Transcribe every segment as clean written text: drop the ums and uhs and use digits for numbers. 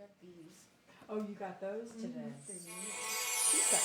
got these. Oh, you got those today? Mm-hmm. She's got.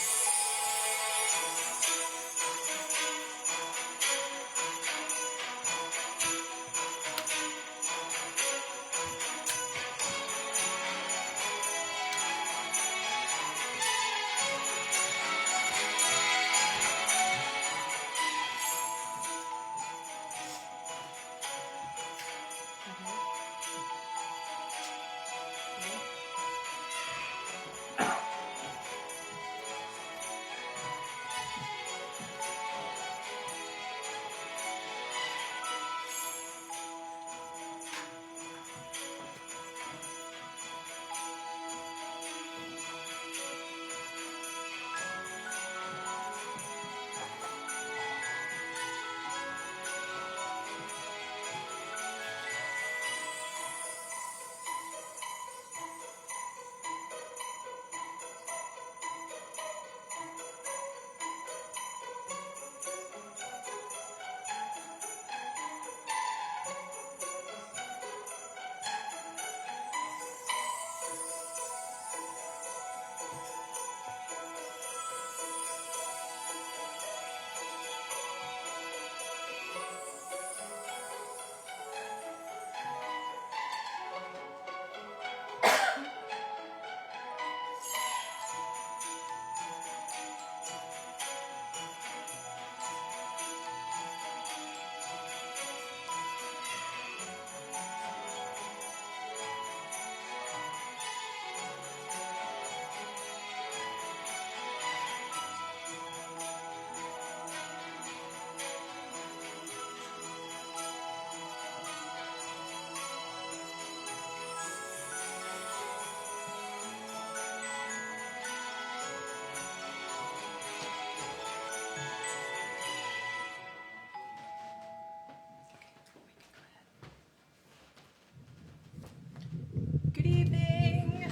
Good evening.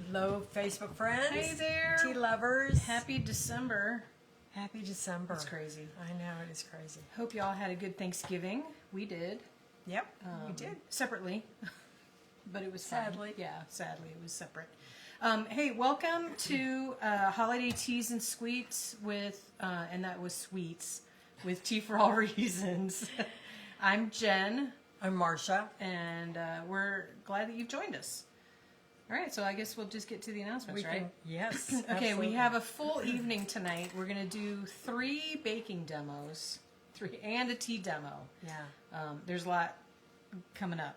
Hello, Facebook friends. Hey there. Tea lovers. Happy December. Happy December. It's crazy. I know, it is crazy. Hope y'all had a good Thanksgiving. We did. Yep, we did. Separately. But it was fun. Sadly. Yeah, sadly it was separate. Hey, welcome to Holiday Teas and Sweets with, and that was Sweets, with Tea for All Reasons. I'm Jen, I'm Marcia. and we're glad that you've joined us. All right, so I guess we'll just get to the announcements, right? Yes. Okay, absolutely. we have a full evening tonight. We're going to do 3 baking demos, 3 and a tea demo. Yeah. There's a lot coming up.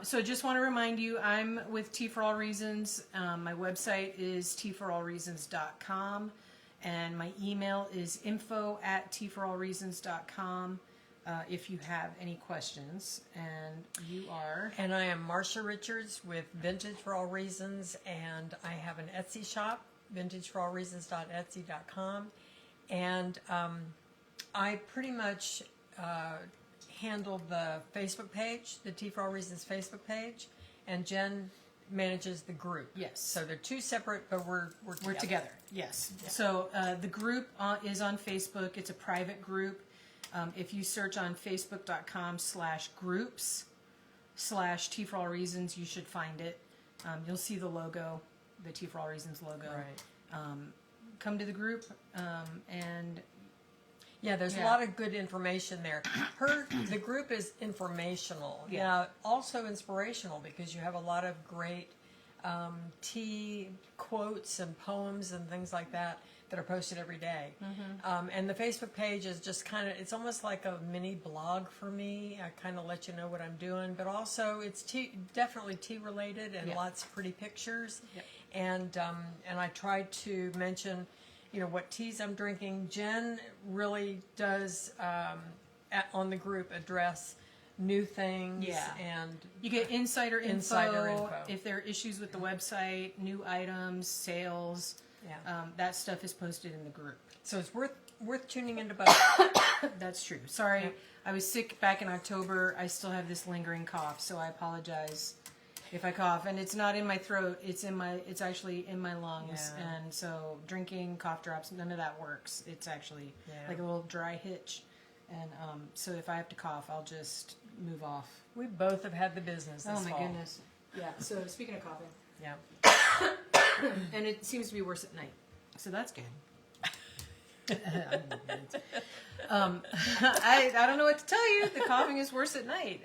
So just want to remind you, I'm with Tea for All Reasons. My website is teaforallreasons.com, and my email is info@teaforallreasons.com if you have any questions. And you are... And I am Marcia Richards with Vintage for All Reasons, and I have an Etsy shop, vintageforallreasons.etsy.com, and I pretty much handle the Facebook page, the Tea for All Reasons Facebook page, and Jen manages the group. Yes. So they're two separate, but we're together. Yes. Yeah. So the group is on Facebook. It's a private group. If you search on facebook.com/groups/Tea for All Reasons, you should find it. You'll see the logo, the Tea for All Reasons logo. Right. Come to the group and Yeah, there's a lot of good information there. The group is informational. Yeah. Now, also inspirational because you have a lot of great tea quotes and poems and things like that that are posted every day. And the Facebook page is just kind of, it's almost like a mini blog for me. I kind of let you know what I'm doing, but also it's definitely tea related and lots of pretty pictures. Yep. And I try to mention, you know, what teas I'm drinking. Jen really does on the group address new things. Yeah. And you get insider Insider info. If there are issues with the website, new items, sales. yeah. That stuff is posted in the group. So it's worth tuning into both. That's true. Sorry, Yep. I was sick back in October. I still have this lingering cough, so I apologize if I cough. And it's not in my throat. It's actually in my lungs. Yeah. And so drinking cough drops, none of that works. It's actually like a little dry hitch. And so if I have to cough, I'll just move off. We both have had the business this Oh my fall. goodness. Yeah. So speaking of coughing, Yeah. and it seems to be worse at night, so that's good. I don't know what to tell you. The coughing is worse at night.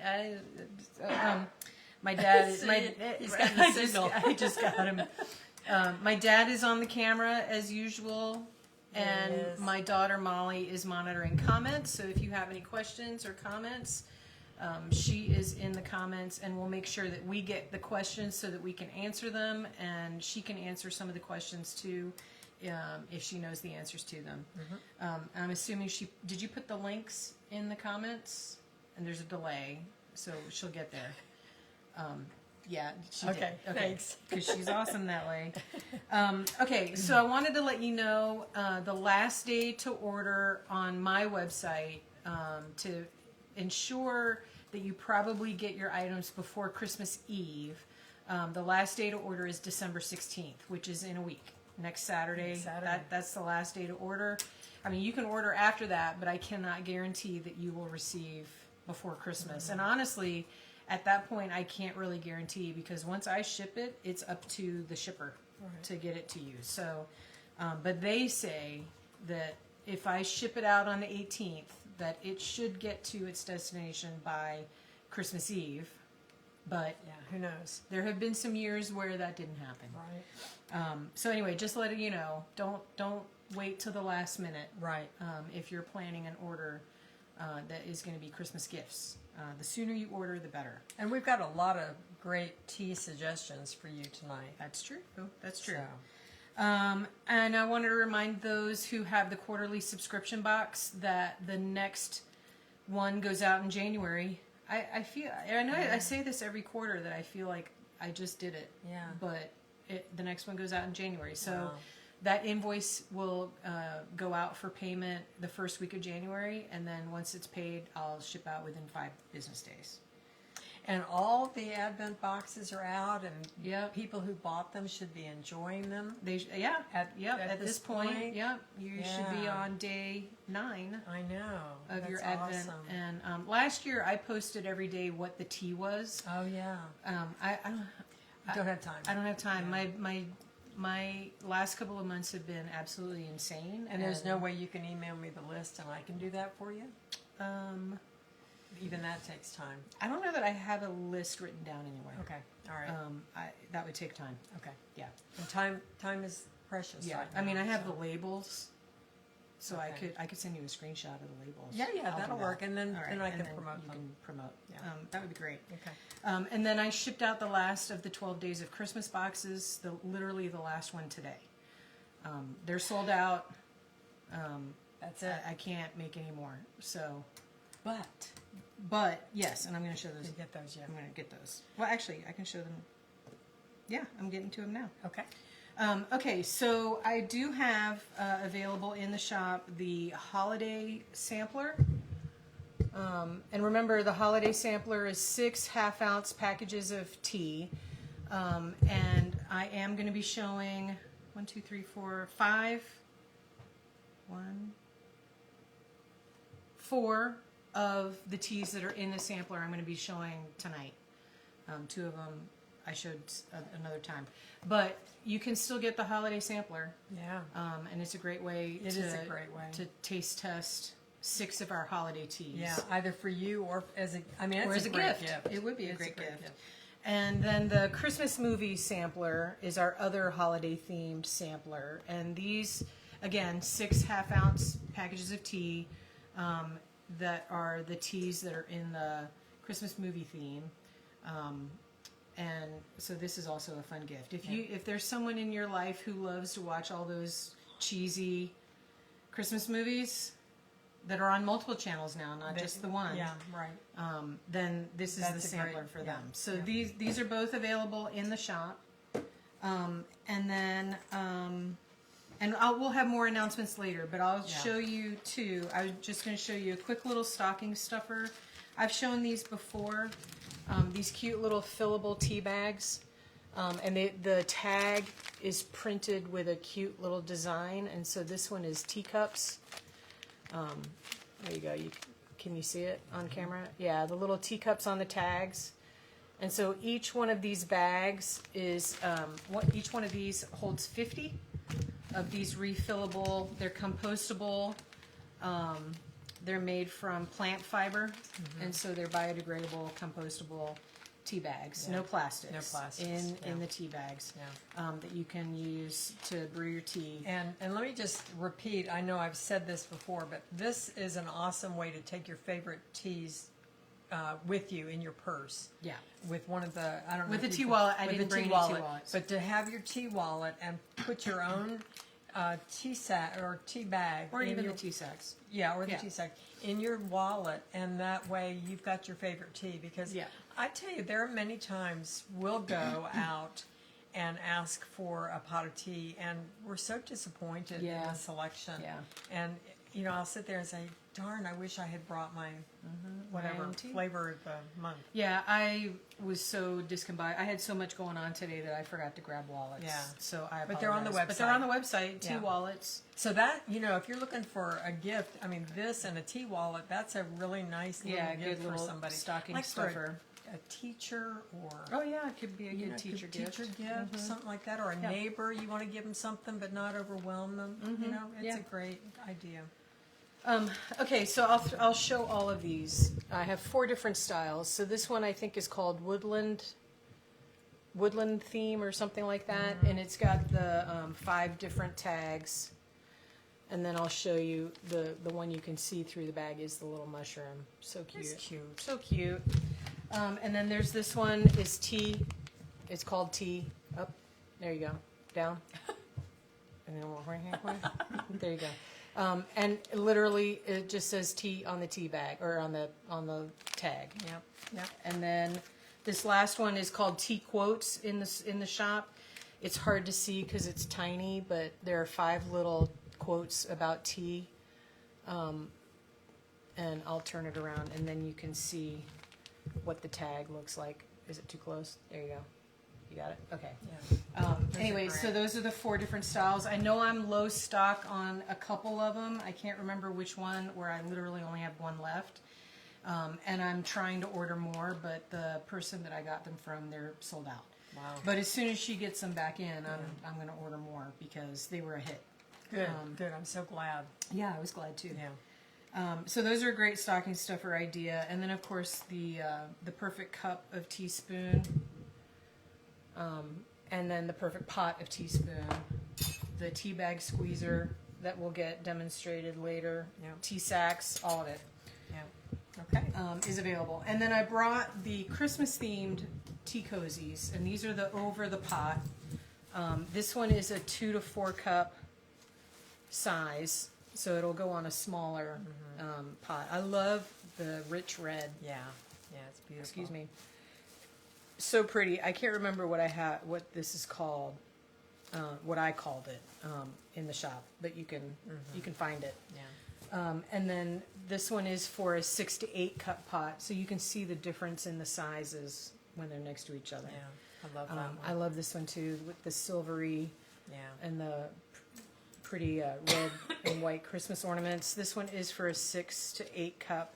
My dad is He's got the signal. I just got him. My dad is on the camera as usual, and Yes. my daughter Molly is monitoring comments. So if you have any questions or comments, she is in the comments, and we'll make sure that we get the questions so that we can answer them, and she can answer some of the questions too, if she knows the answers to them. I'm assuming did you put the links in the comments? And there's a delay, so she'll get there. Yeah, she Okay, did. thanks. Because she's awesome that way. Okay, so I wanted to let you know the last day to order on my website to ensure that you probably get your items before Christmas Eve. The last day to order is December 16th, which is in a week. Next Saturday. Next Saturday. That's the last day to order. I mean, you can order after that, but I cannot guarantee that you will receive before Christmas. And honestly, at that point, I can't really guarantee, because once I ship it, it's up to the shipper to get it to you. So, but they say that if I ship it out on the 18th, that it should get to its destination by Christmas Eve. But Yeah, who knows? there have been some years where that didn't happen. Right. So anyway, just letting you know, don't wait till the last minute. Right. If you're planning an order that is going to be Christmas gifts. The sooner you order, the better. And we've got a lot of great tea suggestions for you tonight. That's true. That's true. So, And I wanted to remind those who have the quarterly subscription box that the next one goes out in January. I feel, I know I say this every quarter, that I feel like I just did it. Yeah. But the next one goes out in January. So Wow. that invoice will go out for payment the first week of January. And then once it's paid, I'll ship out within 5 business days. And all the Advent boxes are out, and Yep. people who bought them should be enjoying them. At this point, yep, you should be Yeah. on day 9 I know. of your That's Advent. awesome. And last year I posted every day what the tea was. Oh yeah. I Don't have time. don't have time. Yeah. My last couple of months have been absolutely insane. And there's no way you can email me the list and I can do that for you? Even that takes time. I don't know that I have a list written down anywhere. Okay. All right. That would take time. Okay. Yeah. And time is precious. Yeah. Right I mean, now, I have so. the labels, so Okay. I could send you a screenshot of the labels. Yeah, I'll do that'll that. work, and then All right, then I and can then promote you them. can promote. Yeah. That would be great. Okay. And then I shipped out the last of the 12 Days of Christmas boxes, literally the last one today. They're sold out. That's it. I can't make any more. So, But but yes, and I'm going to show you those. get those, yeah. I'm going to get those. Well, actually, I can show them. Yeah, I'm getting to them now. Okay. Okay, so I do have available in the shop the holiday sampler. And remember, the holiday sampler is 6 half-ounce packages of tea. And I am going to be showing 4 of the teas that are in the sampler I'm going to be showing tonight. 2 of them I showed another time. But you can still get the holiday sampler. Yeah. And it's a great way It is a great way. to taste test 6 of our holiday teas. Yeah, either for you or as a, I mean, it's Or as a great gift. It would be a It's great gift. And then the Christmas movie sampler is our other holiday themed sampler. And these, again, 6 half-ounce packages of tea that are the teas that are in the Christmas movie theme. And so this is also a fun gift. If there's someone in your life who loves to watch all those cheesy Christmas movies that are on multiple channels now, not just the one. Yeah, right. Then this is That's the a great- sampler for yeah, them. So yeah. these are both available in the shop. And then we'll have more announcements later, but I'll Yeah. show you two. I was just going to show you a quick little stocking stuffer. I've shown these before. These cute little fillable tea bags. And the tag is printed with a cute little design. And so this one is teacups. There you go. Can you see it on camera? Yeah, the little teacups on the tags. And so each one of these bags is, each one of these holds 50 of these refillable, they're compostable, they're made from plant fiber, and so they're biodegradable, compostable tea bags, Yeah. no plastics. No plastics, In yeah. the tea bags, Yeah. that you can use to brew your tea. And let me just repeat, I know I've said this before, but this is an awesome way to take your favorite teas with you in your purse. Yeah. With one of the, I don't know. With if the you tea can- wallet, I with didn't the tea bring any tea wallet, wallets. But to have your tea wallet and put your own tea sack or tea bag. Or in even your- the tea sacks. Yeah, or the Yeah. tea sack in your wallet, and that way you've got your favorite tea. Because Yeah. I tell you, there are many times we'll go out and ask for a pot of tea, and we're so disappointed in Yeah. the selection. Yeah. And you know, I'll sit there and say, "Darn, I wish I had brought my whatever own tea." flavor of the month." Yeah, I was so discombobulated. I had so much going on today that I forgot to grab wallets. Yeah. So I But they're on the apologize. But they're on the website, tea Yeah. wallets. So that, you know, if you're looking for a gift, I mean, this and a tea wallet, that's a really nice little Yeah, gift good for little somebody. stocking like for stuffer. a teacher or Oh yeah, it could be a you good know, teacher gift. Teacher gift, something like that, or a Yeah. neighbor. You want to give them something, but not overwhelm them. You know, it's Yeah. a great idea. Okay, so I'll show all of these. I have 4 different styles. So this one I think is called woodland theme or something like that, and it's got the 5 different tags. And then I'll show you the one you can see through the bag is the little mushroom. So cute. It's cute. So cute. And then there's this one is tea. It's called tea. Up. There you go. Down. And then we'll right here. There you go. And literally it just says tea on the tea bag or on the tag. Yep. Yep. And then this last one is called tea quotes in the shop. It's hard to see because it's tiny, but there are 5 little quotes about tea. And I'll turn it around, and then you can see what the tag looks like. Is it too close? There you go. You got it? Okay. Yeah. Those are Anyway, so great. those are the 4 different styles. I know I'm low stock on a couple of them. I can't remember which one, where I literally only have 1 left. And I'm trying to order more, but the person that I got them from, they're sold out. Wow. But as soon as she gets them back in, I'm going to order more because they were a hit. Good. Good. I'm so glad. Yeah, I was glad too. Yeah. So those are a great stocking stuffer idea, and then of course the perfect cup of teaspoon, and then the perfect pot of teaspoon, the tea bag squeezer that will get demonstrated later, Yeah. tea sacks, all of it Yeah. Okay. is available. And then I brought the Christmas themed tea cozies, and these are the over the pot. This one is a 2 to 4 cup size, so it'll go on a smaller pot. I love the rich red. Yeah. Yeah. It's beautiful. Excuse me. So pretty. I can't remember what this is called, what I called it in the shop, but you can find it. Yeah. And then this one is for a 6 to 8 cup pot, so you can see the difference in the sizes when they're next to each other. Yeah. I love that one. I love this one too, with the silvery Yeah. and the pretty red and white Christmas ornaments. This one is for a 6 to 8 cup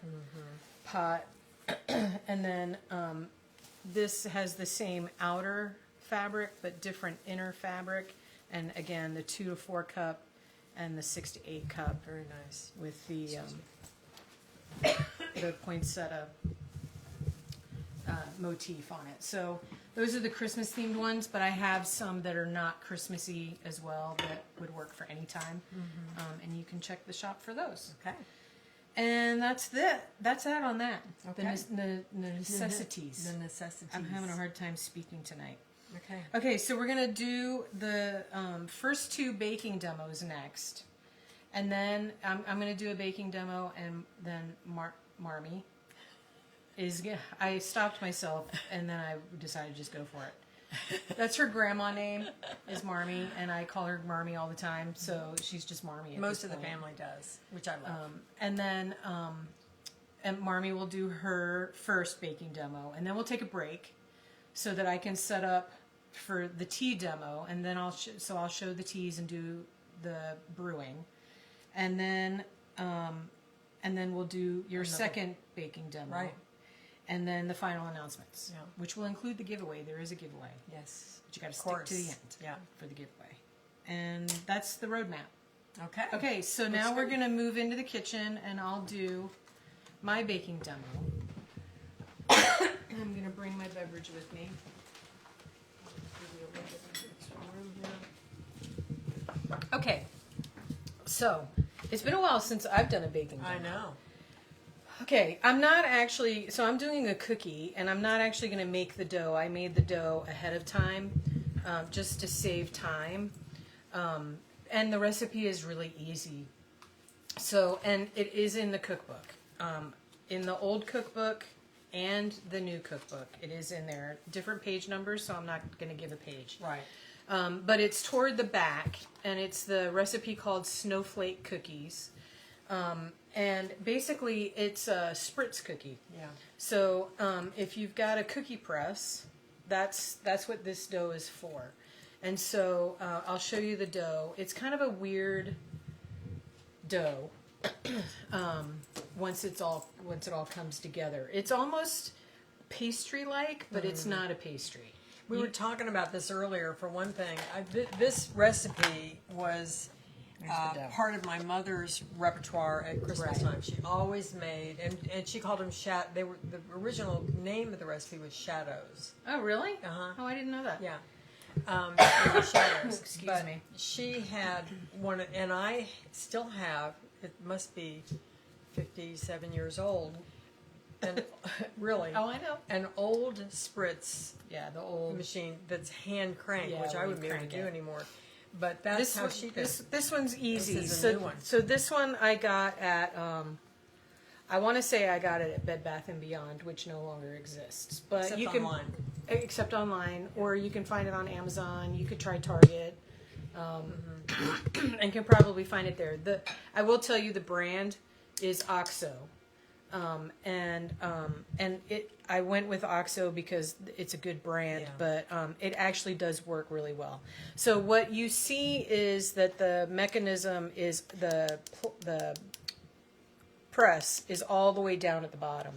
pot. And then this has the same outer fabric but different inner fabric. And again, the 2 to 4 cup and the 6 to 8 cup Very nice. with the poinsettia motif on it. So those are the Christmas themed ones, but I have some that are not Christmassy as well that would work for any time. And you can check the shop for those. Okay. And that's it. That's it on that. Okay. The necessities. The necessities. I'm having a hard time speaking tonight. Okay. Okay, so we're gonna do the first 2 baking demos next, and then I'm gonna do a baking demo, and then Marmy is. I stopped myself, and then I decided to just go for it. That's her grandma name is Marmy, and I call her Marmy all the time, so she's just Marmy. At Most this of the point. family does, which I love. And then and Marmy will do her first baking demo, and then we'll take a break so that I can set up for the tea demo, and then I'll show the teas and do the brewing, and then we'll do your second baking demo, Right. and then the final announcements, Yeah. which will include the giveaway. There is a giveaway, Yes. but you got to Of stick to the course. end Yeah. for the giveaway. And that's the roadmap. Okay. Okay, so now we're going to move into the kitchen, and I'll do my baking demo. I'm going to bring my beverage with me. Okay, so it's been a while since I've done a baking demo. I know. Okay, I'm not actually, so I'm doing a cookie, and I'm not actually going to make the dough. I made the dough ahead of time, just to save time. And the recipe is really easy. So, and it is in the cookbook. In the old cookbook and the new cookbook, it is in there. Different page numbers, so I'm not going to give a page. Right. But it's toward the back, and it's the recipe called Snowflake Cookies. And basically, it's a spritz cookie. Yeah. So if you've got a cookie press, that's what this dough is for. And so I'll show you the dough. It's kind of a weird dough once it all comes together. It's almost pastry-like, but it's not a pastry. We were talking about this earlier. For one thing, this recipe was the dough. part of my mother's repertoire at Christmas time. She always made, and she called them They were the original name of the recipe was shadows. Oh, really? Uh-huh. Oh, I didn't know that. Yeah. They were shadows. Excuse But me. she had one, and I still have. It must be 57 years old, and really, Oh, I know. an old spritz Yeah, the old. machine that's hand cranked, Yeah, which I we wouldn't be able to crank do it. anymore. But that's This how one, she did. this one's easy. is a so new one. so this one I got at I want to say I got it at Bed Bath and Beyond, which no longer exists. But Except you can online. except online, or you can find it on Amazon. You could try Target, and can probably find it there. I will tell you the brand is OXO, and I went with OXO because it's a good brand, Yeah. but it actually does work really well. So what you see is that the mechanism is the press is all the way down at the bottom.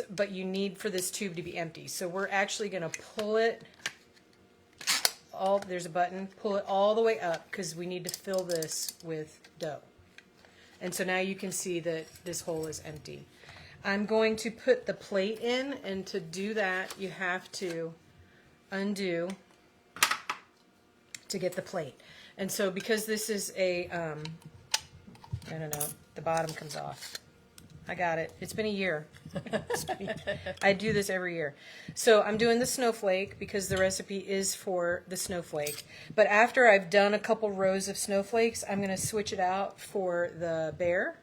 But you need for this tube to be empty. So we're actually going to pull it there's a button, pull it all the way up because we need to fill this with dough. And so now you can see that this hole is empty. I'm going to put the plate in, and to do that you have to undo to get the plate. And so because this is I don't know, the bottom comes off. I got it. It's been a year. I do this every year. So I'm doing the snowflake because the recipe is for the snowflake. But after I've done a couple rows of snowflakes, I'm going to switch it out for the bear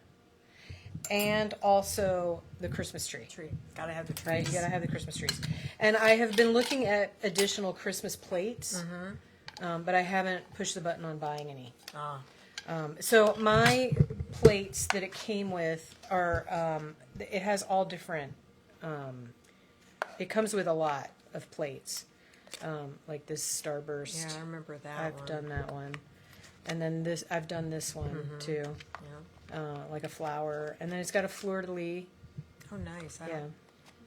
and also the Christmas tree. Gotta have the trees. Right? You gotta have the Christmas trees. And I have been looking at additional Christmas plates, but I haven't pushed the button on buying any. Ah. So my plates that it came with are, it has all different, it comes with a lot of plates, like this Starburst. Yeah, I remember that I've one. done that one. And then I've done this one too, Yeah. like a flower. And then it's got a fleur-de-lis. Oh, nice. I Yeah.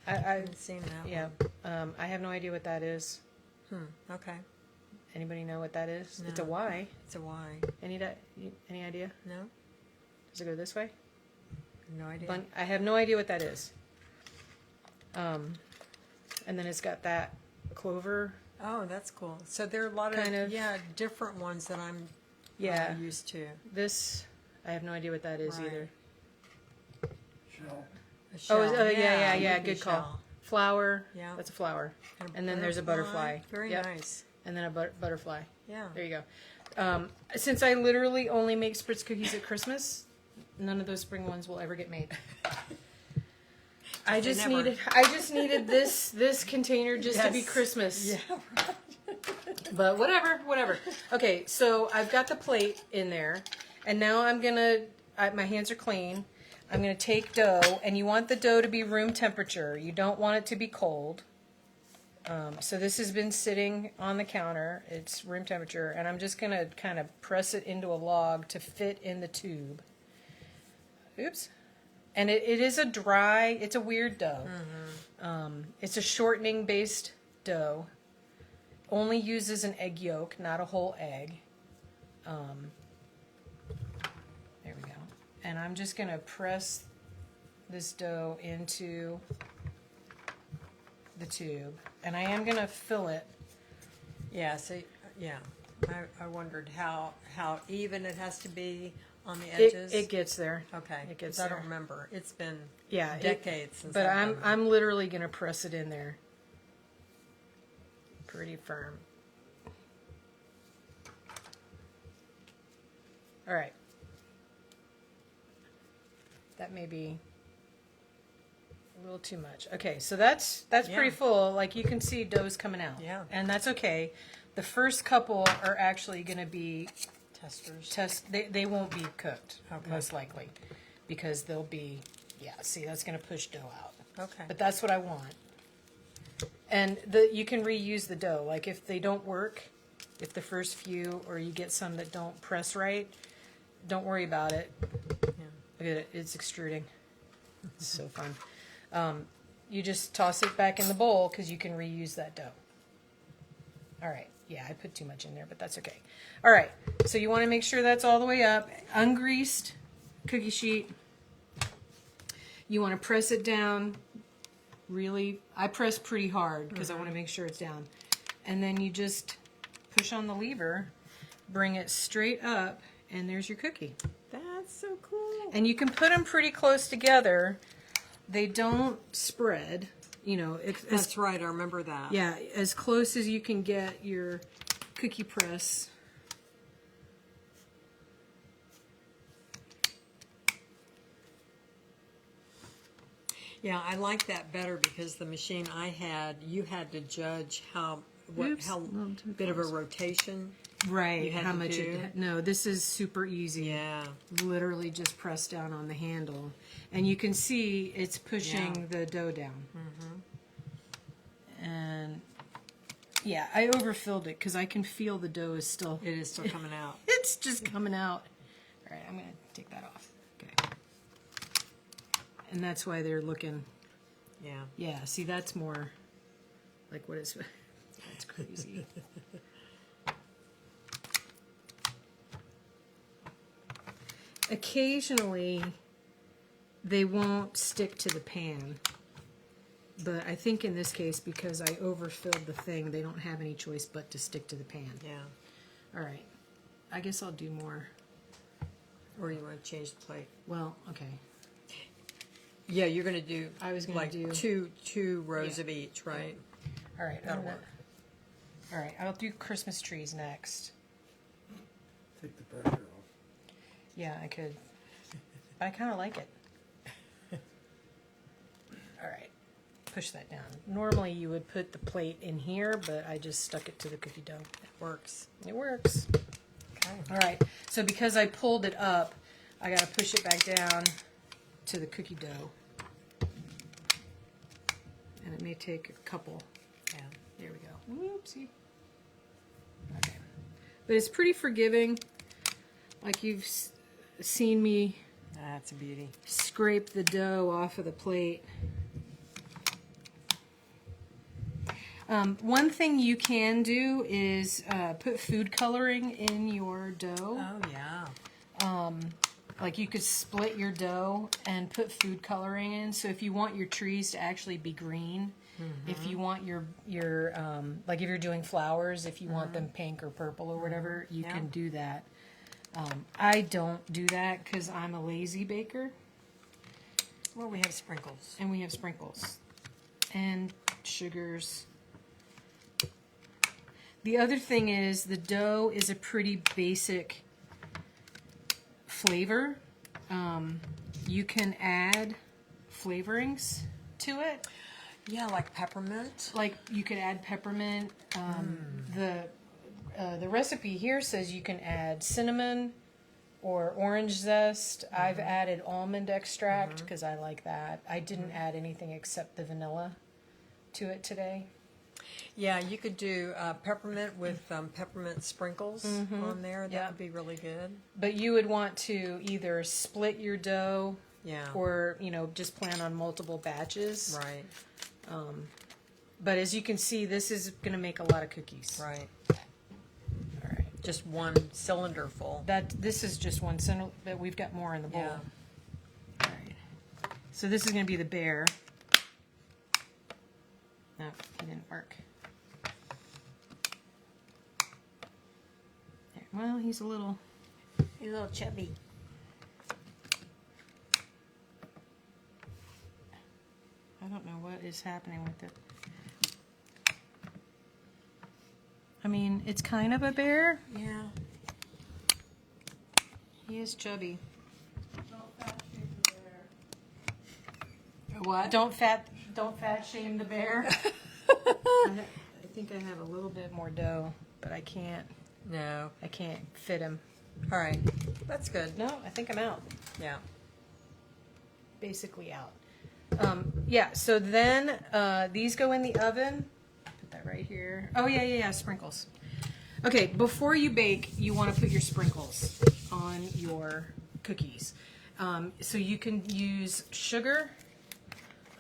I haven't seen that yeah. one. I have no idea what that is. Okay. Anybody know what that is? It's a No. Y. It's a Y. Any idea? No? Does it go this way? No idea. I have no idea what that is. And then it's got that clover. Oh, that's cool. So there are a lot Kind of. different ones that I'm Yeah. used to. This, I have no idea what that is Right. either. Shell. A shell. Yeah. would be Good call. shell. Flower. Yeah. That's a flower. And, And then there's a butterfly. Very Yep. nice. And then a butterfly. Yeah. There you go. Since I literally only make spritz cookies at Christmas, none of those spring ones will ever get made. I just never. needed this container just to be Yes. Christmas. Yeah. But whatever. Okay, so I've got the plate in there, and now I'm gonna. My hands are clean. I'm gonna take dough, and you want the dough to be room temperature. You don't want it to be cold. So this has been sitting on the counter. It's room temperature, and I'm just gonna kind of press it into a log to fit in the tube. Oops. And it is a dry, it's a weird dough. It's a shortening based dough. Only uses an egg yolk, not a whole egg. There we go. And I'm just going to press this dough into the tube. And I am going to fill it. Yeah, so, yeah. I wondered how even it has to be on the It, edges. it gets there. Okay, It gets 'cause I there. don't remember. It's been Yeah, decades since But I've I'm done that. I'm literally going to press it in there. Pretty firm. All right. That may be a little too much. Okay, so that's pretty Yeah. full. Like you can see dough's coming out. Yeah. And that's okay. The first couple are actually going to be Testers. they won't be cooked, Okay. most likely, because they'll be, yeah, see, that's going to push dough out. Okay. But that's what I want. And you can reuse the dough. Like if they don't work, if the first few, or you get some that don't press right, don't worry about it. Yeah. Look at it, it's extruding. It's so fun. You just toss it back in the bowl because you can reuse that dough. All right. Yeah, I put too much in there, but that's okay. All right. So you want to make sure that's all the way up. Ungreased cookie sheet. You want to press it down really. I press pretty hard because I want to make sure it's down. And then you just push on the lever, bring it straight up, and there's your cookie. That's so cool. And you can put them pretty close together. They don't spread. You know, That's right. I remember that. yeah, as close as you can get your cookie press. Yeah, I like that better because the machine I had, you had to judge how Oops, how little too bit of a close. rotation. Right, You had how to much do? no, this is super easy. Yeah. Literally just press down on the handle. And you can see it's pushing Yeah. the dough down. And yeah, I overfilled it because I can feel the dough is still, It is still coming out. it's just coming out. All right, I'm going to take that off. Okay. And that's why they're looking, Yeah. yeah, see, that's more like what is, that's crazy. Occasionally, they won't stick to the pan. But I think in this case, because I overfilled the thing, they don't have any choice but to stick to the pan. Yeah. All right. I guess I'll do more. Or you want to change the plate? Well, okay. Yeah, you're going to do. I was gonna like do- two rows Yeah. of each, right? All right. That'll I'm gonna- work. All right. I'll do Christmas trees next. Take the pressure off. Yeah, I could. But I kind of like it. All right. Push that down. Normally you would put the plate in here, but I just stuck it to the cookie dough. It works. It works. Okay. All right. So because I pulled it up, I got to push it back down to the cookie dough. And it may take a couple. Yeah. There we go. Whoopsie. Okay. But it's pretty forgiving. Like you've seen me That's a beauty. scrape the dough off of the plate. One thing you can do is put food coloring in your dough. Oh yeah. Like you could split your dough and put food coloring in. So if you want your trees to actually be green, if you want your like if you're doing flowers, if you want them pink or purple or whatever, you Yeah. can do that. I don't do that because I'm a lazy baker, Well, we have sprinkles. and we have sprinkles and sugars. The other thing is the dough is a pretty basic flavor. You can add flavorings to it. Yeah, like peppermint. Like you could add peppermint. The recipe here says you can add cinnamon or orange zest. I've added almond extract because I like that. I didn't add anything except the vanilla to it today. Yeah, you could do peppermint with peppermint sprinkles on there. That Yeah. would be really good. But you would want to either split your dough Yeah. or just plan on multiple batches. Right. But as you can see, this is going to make a lot of cookies. Right. All right. Just one cylinder full. This is just one center, but we've got more in the bowl. Yeah. All right. So this is going to be the bear. No, it didn't work. There. Well, he's a little chubby. I don't know what is happening with it. I mean, it's kind of a bear. Yeah. He is chubby. What? Don't fat shame the bear. I think I have a little bit more dough, but I can't No. fit him. All right. That's good. No, I think I'm out. Yeah. Basically out. Yeah, so then these go in the oven. Put that right here. Oh, yeah, sprinkles. Okay, before you bake, you want to put your sprinkles on your cookies. So you can use sugar.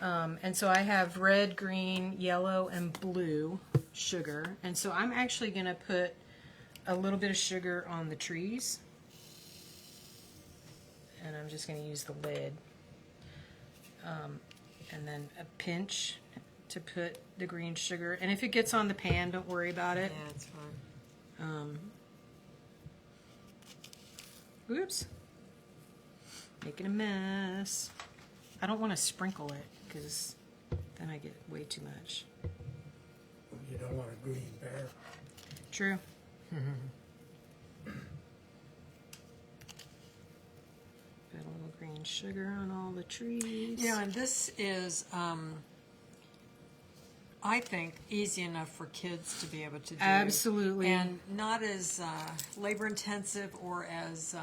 And so I have red, green, yellow, and blue sugar. And so I'm actually going to put a little bit of sugar on the trees. And I'm just going to use the lid. And then a pinch to put the green sugar. And if it gets on the pan, don't worry about it. Yeah, it's fine. Oops. Making a mess. I don't want to sprinkle it because then I get way too much. You don't want a green bear. True. Put a little green sugar on all the trees. You know, and this is, I think, easy enough for kids to be able to do. Absolutely. And not as labor intensive or as,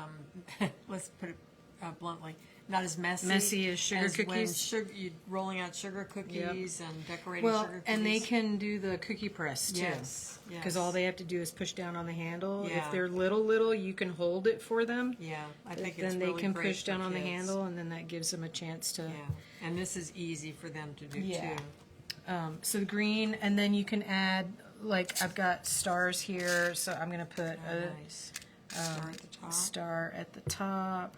let's put it bluntly, not as messy as sugar cookies. When you're rolling out sugar cookies and decorating Well, sugar cookies. and they can do the cookie press too. Yes, Because yes. all they have to do is push down on the handle. Yeah. If they're little, you can hold it for them. Yeah, I think Then it's they really can great push for down on the kids. handle, and then that gives them a chance to. Yeah, and this is easy for them to do Yeah. too. So the green, and then you can add, like, I've got stars here, so I'm going to put Oh, a nice. Star at the top. star at the top.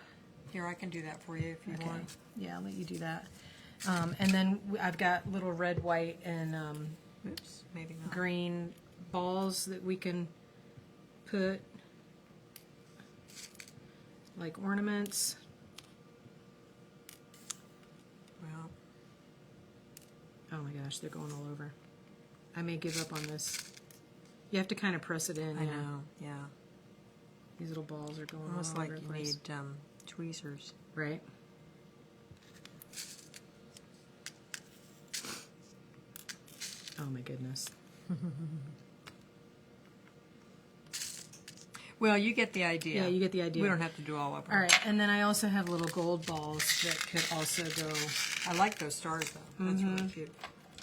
Here, I can do that for you if you Okay. want. Yeah, I'll let you do that. And then I've got little red, white, and Oops, maybe not. green balls that we can put like ornaments. Well, Oh my gosh, they're going all over. I may give up on this. You have to kind of press it in. I yeah. know. Yeah, These little balls are going almost all like over the you place. need tweezers. Right. Oh my goodness. Well, you get the idea. Yeah, you get the idea. We don't have to do all of them. All right, and then I also have little gold balls that could also go. I like those stars though. That's really cute.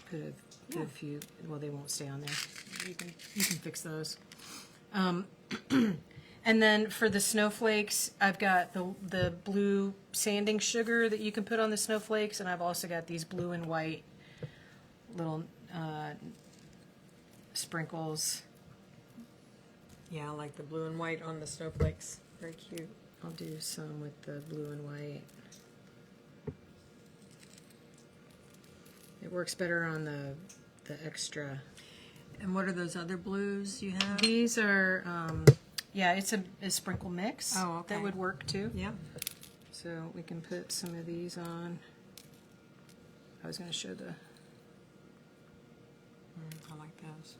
Put a few. Well, they won't stay on there. You can fix those. And then for the snowflakes, I've got the blue sanding sugar that you can put on the snowflakes, and I've also got these blue and white little sprinkles. Yeah, I like the blue and white on the snowflakes. Very cute. I'll do some with the blue and white. It works better on the extra. And what are those other blues you have? These are, yeah, it's a sprinkle mix. Oh, okay. That would work too. Yeah. So we can put some of these on. I was going to show the. I like those.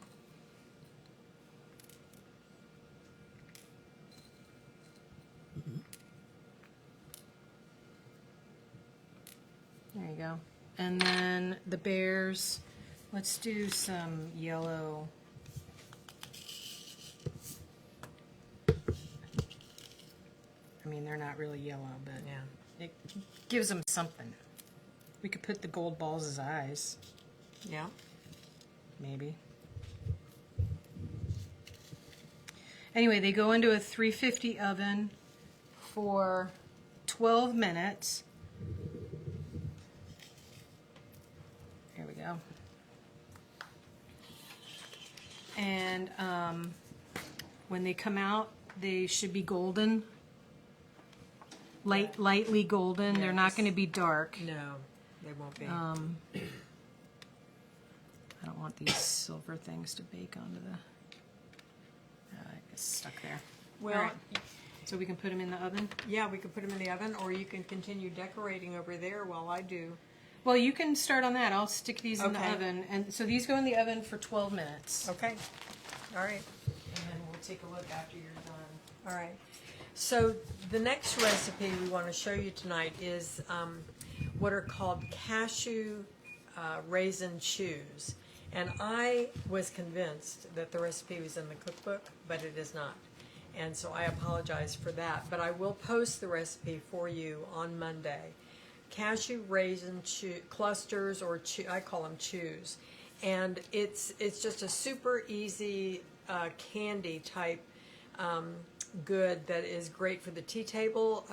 There you go. And then the bears. Let's do some yellow. I mean, they're not really yellow, but Yeah. it gives them something. We could put the gold balls as eyes, Yeah. maybe. Anyway, they go into a 350 oven for 12 minutes. and when they come out, they should be golden, lightly golden. Yeah, They're not just- going to be dark. No, they won't be. I don't want these silver things to bake onto the. It's stuck there. Well, All right. So we can put them in the oven. yeah, we could put them in the oven, or you can continue decorating over there while I do. Well, you can start on that. I'll stick these in the Okay. oven, and so these go in the oven for 12 minutes. Okay. All right. And then we'll take a look after you're done. All right. So the next recipe we want to show you tonight is what are called cashew raisin chews. And I was convinced that the recipe was in the cookbook, but it is not. And so I apologize for that. But I will post the recipe for you on Monday. Cashew raisin clusters, or I call them chews. And it's just a super easy candy type good that is great for the tea table,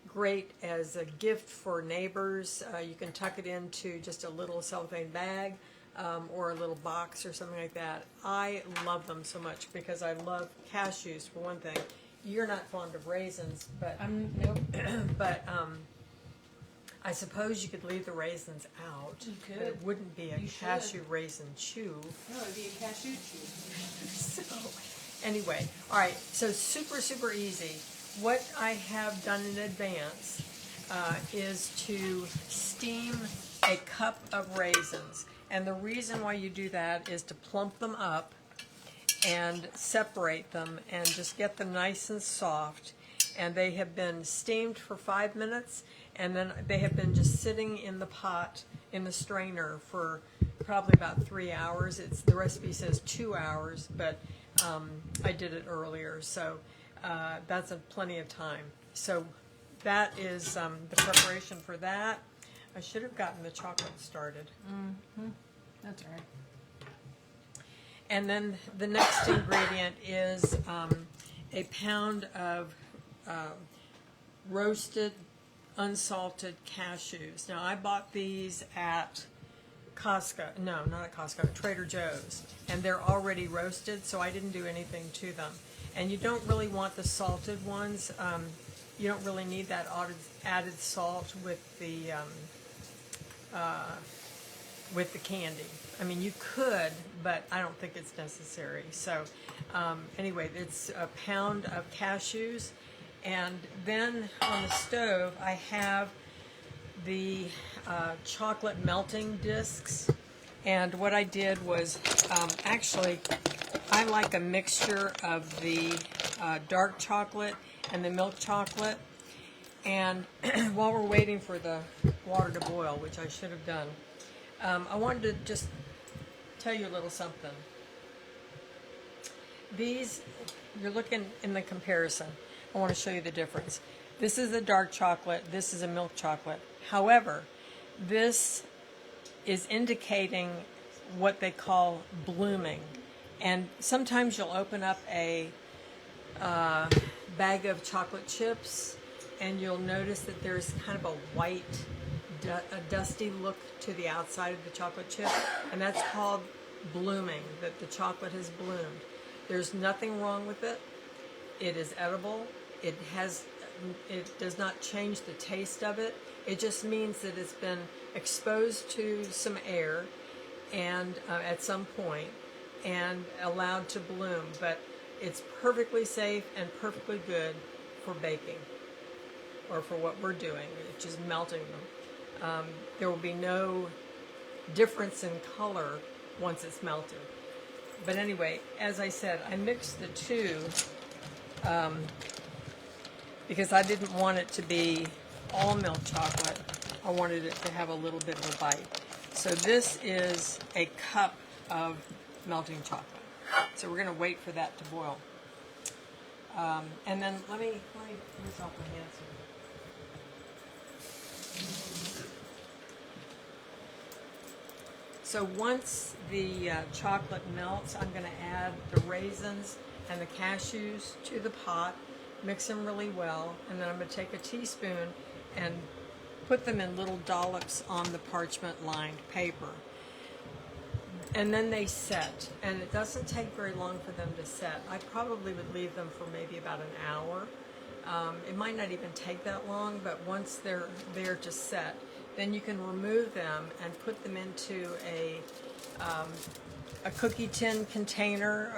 great as a gift for neighbors. You can tuck it into just a little cellophane bag or a little box or something like that. I love them so much because I love cashews, for one thing. You're not fond of raisins, but Nope. but I suppose you could leave the raisins out. You But could. it wouldn't be a You should. cashew raisin chew. No, it'd be a cashew chew. So, anyway, all right, so super easy. What I have done in advance is to steam a cup of raisins. And the reason why you do that is to plump them up and separate them and just get them nice and soft. And they have been steamed for 5 minutes, and then they have been just sitting in the pot, in the strainer, for probably about 3 hours. The recipe says 2 hours, but I did it earlier, so that's plenty of time. So that is the preparation for that. I should have gotten the chocolate started. That's all right. And then the next ingredient is a pound of roasted, unsalted cashews. Now, I bought these at Costco. No, not at Costco, Trader Joe's. And they're already roasted, so I didn't do anything to them. And you don't really want the salted ones. You don't really need that added salt with the candy. I mean, you could, but I don't think it's necessary. So anyway, it's a pound of cashews. And then on the stove, I have the chocolate melting discs. And what I did was, actually, I like a mixture of the dark chocolate and the milk chocolate. And while we're waiting for the water to boil, which I should have done, I wanted to just tell you a little something. These, you're looking in the comparison. I want to show you the difference. This is a dark chocolate. This is a milk chocolate. However, this is indicating what they call blooming. And sometimes you'll open up a bag of chocolate chips and you'll notice that there's kind of a white, a dusty look to the outside of the chocolate chip, and that's called blooming, that the chocolate has bloomed. There's nothing wrong with it. It is edible. It does not change the taste of it. It just means that it's been exposed to some air and at some point and allowed to bloom, but it's perfectly safe and perfectly good for baking, or for what we're doing, which is melting them. There will be no difference in color once it's melted. But anyway, as I said, I mixed the two because I didn't want it to be all milk chocolate. I wanted it to have a little bit of a bite. So this is a cup of melting chocolate. So we're going to wait for that to boil. And then let me rinse off my hands here. So once the chocolate melts, I'm going to add the raisins and the cashews to the pot, mix them really well, and then I'm going to take a teaspoon and put them in little dollops on the parchment-lined paper. And then they set, and it doesn't take very long for them to set. I probably would leave them for maybe about an hour. It might not even take that long, but once they're there to set, then you can remove them and put them into a cookie tin container,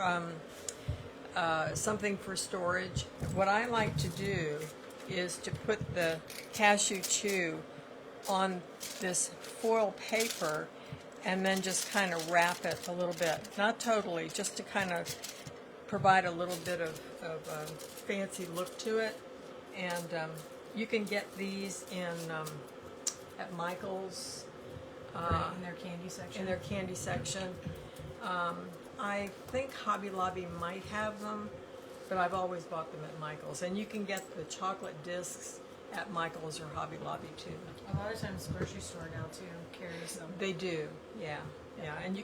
something for storage. What I like to do is to put the cashew chew on this foil paper and then just kind of wrap it a little bit. Not totally, just to kind of provide a little bit of fancy look to it. And you can get these at Michael's. Right, in their candy section. In their candy section. I think Hobby Lobby might have them, but I've always bought them at Michael's. And you can get the chocolate discs at Michael's or Hobby Lobby too. A lot of times, the grocery store now too carries them. They do, yeah. And you